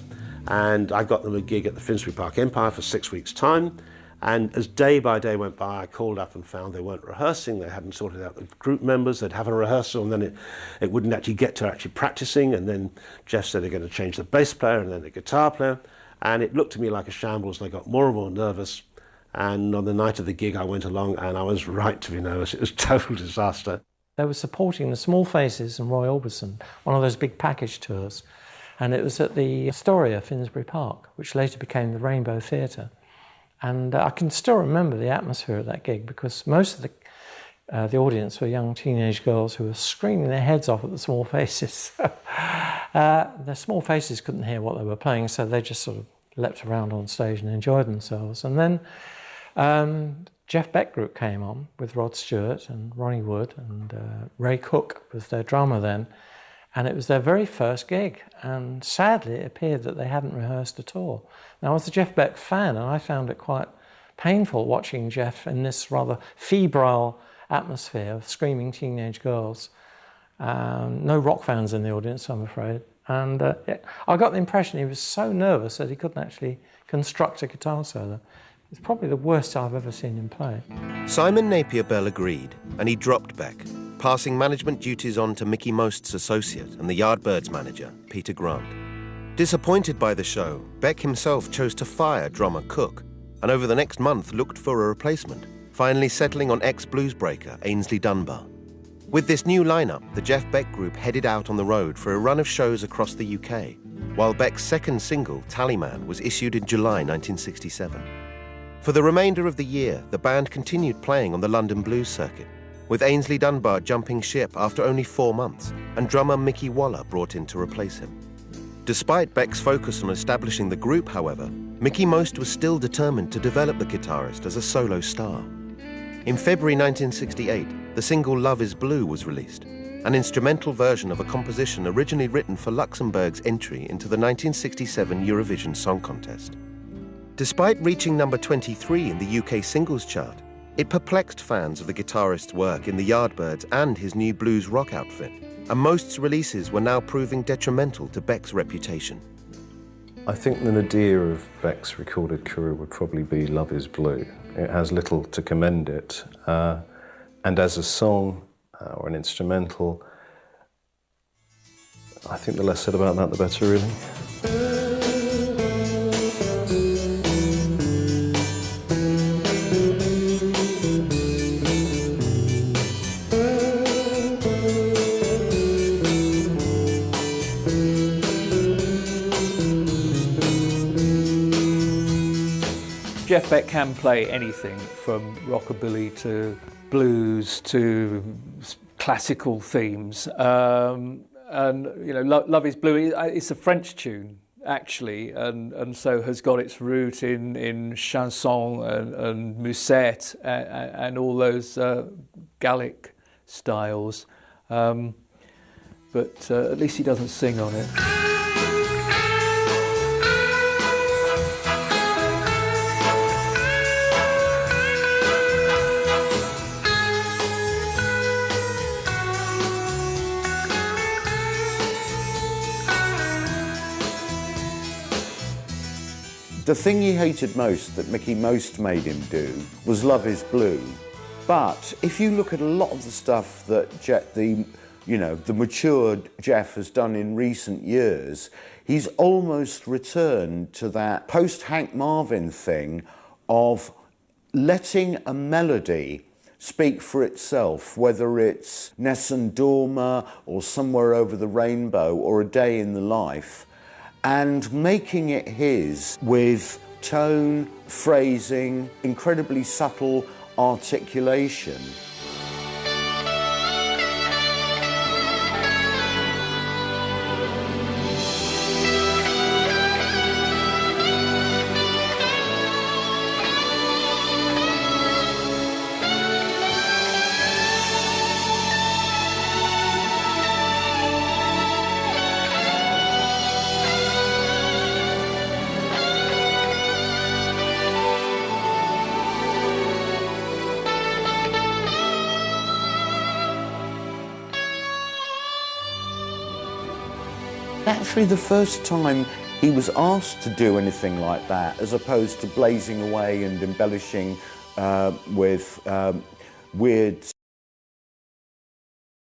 and I got them a gig at the Finsbury Park Empire for 6 weeks' time. And as day by day went by, I called up and found they weren't rehearsing, they hadn't sorted out the group members, they'd have a rehearsal and then it wouldn't actually get to actually practicing, and then Jeff said they're going to change the bass player and then the guitar player, and it looked to me like a shambles, and I got more and more nervous, and on the night of the gig I went along and I was right to be nervous. It was a total disaster. They were supporting the Small Faces and Roy Orbison, one of those big package tours, and it was at the Astoria, Finsbury Park, which later became the Rainbow Theatre. And I can still remember the atmosphere of that gig because most of the audience were young teenage girls who were screaming their heads off at the Small Faces. The Small Faces couldn't hear what they were playing, so they just sort of leapt around on stage and enjoyed themselves. And then Jeff Beck Group came on with Rod Stewart and Ronnie Wood, and Ray Cook was their drummer then. And it was their very first gig, and sadly it appeared that they hadn't rehearsed at all. Now I was a Jeff Beck fan, and I found it quite painful watching Jeff in this rather febrile atmosphere of screaming teenage girls. No rock fans in the audience, I'm afraid. And I got the impression he was so nervous that he couldn't actually construct a guitar solo. It's probably the worst I've ever seen him play. Simon Napier Bell agreed, and he dropped Beck, passing management duties on to Mickie Most's associate and the Yardbirds manager, Peter Grant. Disappointed by the show, Beck himself chose to fire drummer Cook, and over the next month looked for a replacement, finally settling on ex-bluesbreaker Ainsley Dunbar. With this new lineup, the Jeff Beck Group headed out on the road for a run of shows across the UK, while Beck's second single, Tallyman, was issued in July 1967. For the remainder of the year, the band continued playing on the London blues circuit, with Ainsley Dunbar jumping ship after only 4 months, and drummer Mickey Waller brought in to replace him. Despite Beck's focus on establishing the group, however, Mickie Most was still determined to develop the guitarist as a solo star. In February 1968, the single Love is Blue was released, an instrumental version of a composition originally written for Luxembourg's entry into the 1967 Eurovision Song Contest. Despite reaching number 23 in the UK singles chart, it perplexed fans of the guitarist's work in the Yardbirds and his new blues rock outfit, and Most's releases were now proving detrimental to Beck's reputation. I think the nadir of Beck's recorded career would probably be Love is Blue. It has little to commend it, and as a song or an instrumental, I think the less said about that, the better, really. Jeff Beck can play anything from rockabilly to blues to classical themes, and you know, Love is Blue. It's a French tune actually, and so has got its root in chanson and musette and all those Gallic styles, but at least he doesn't sing on it. The thing he hated most that Mickie Most made him do was Love is Blue. But if you look at a lot of the stuff that you know, the matured Jeff has done in recent years, he's almost returned to that post-Hank Marvin thing of letting a melody speak for itself, whether it's Nessun Dorma or Somewhere Over the Rainbow or A Day in the Life, and making it his with tone, phrasing, incredibly subtle articulation. Actually, the first time he was asked to do anything like that, as opposed to blazing away and embellishing with weird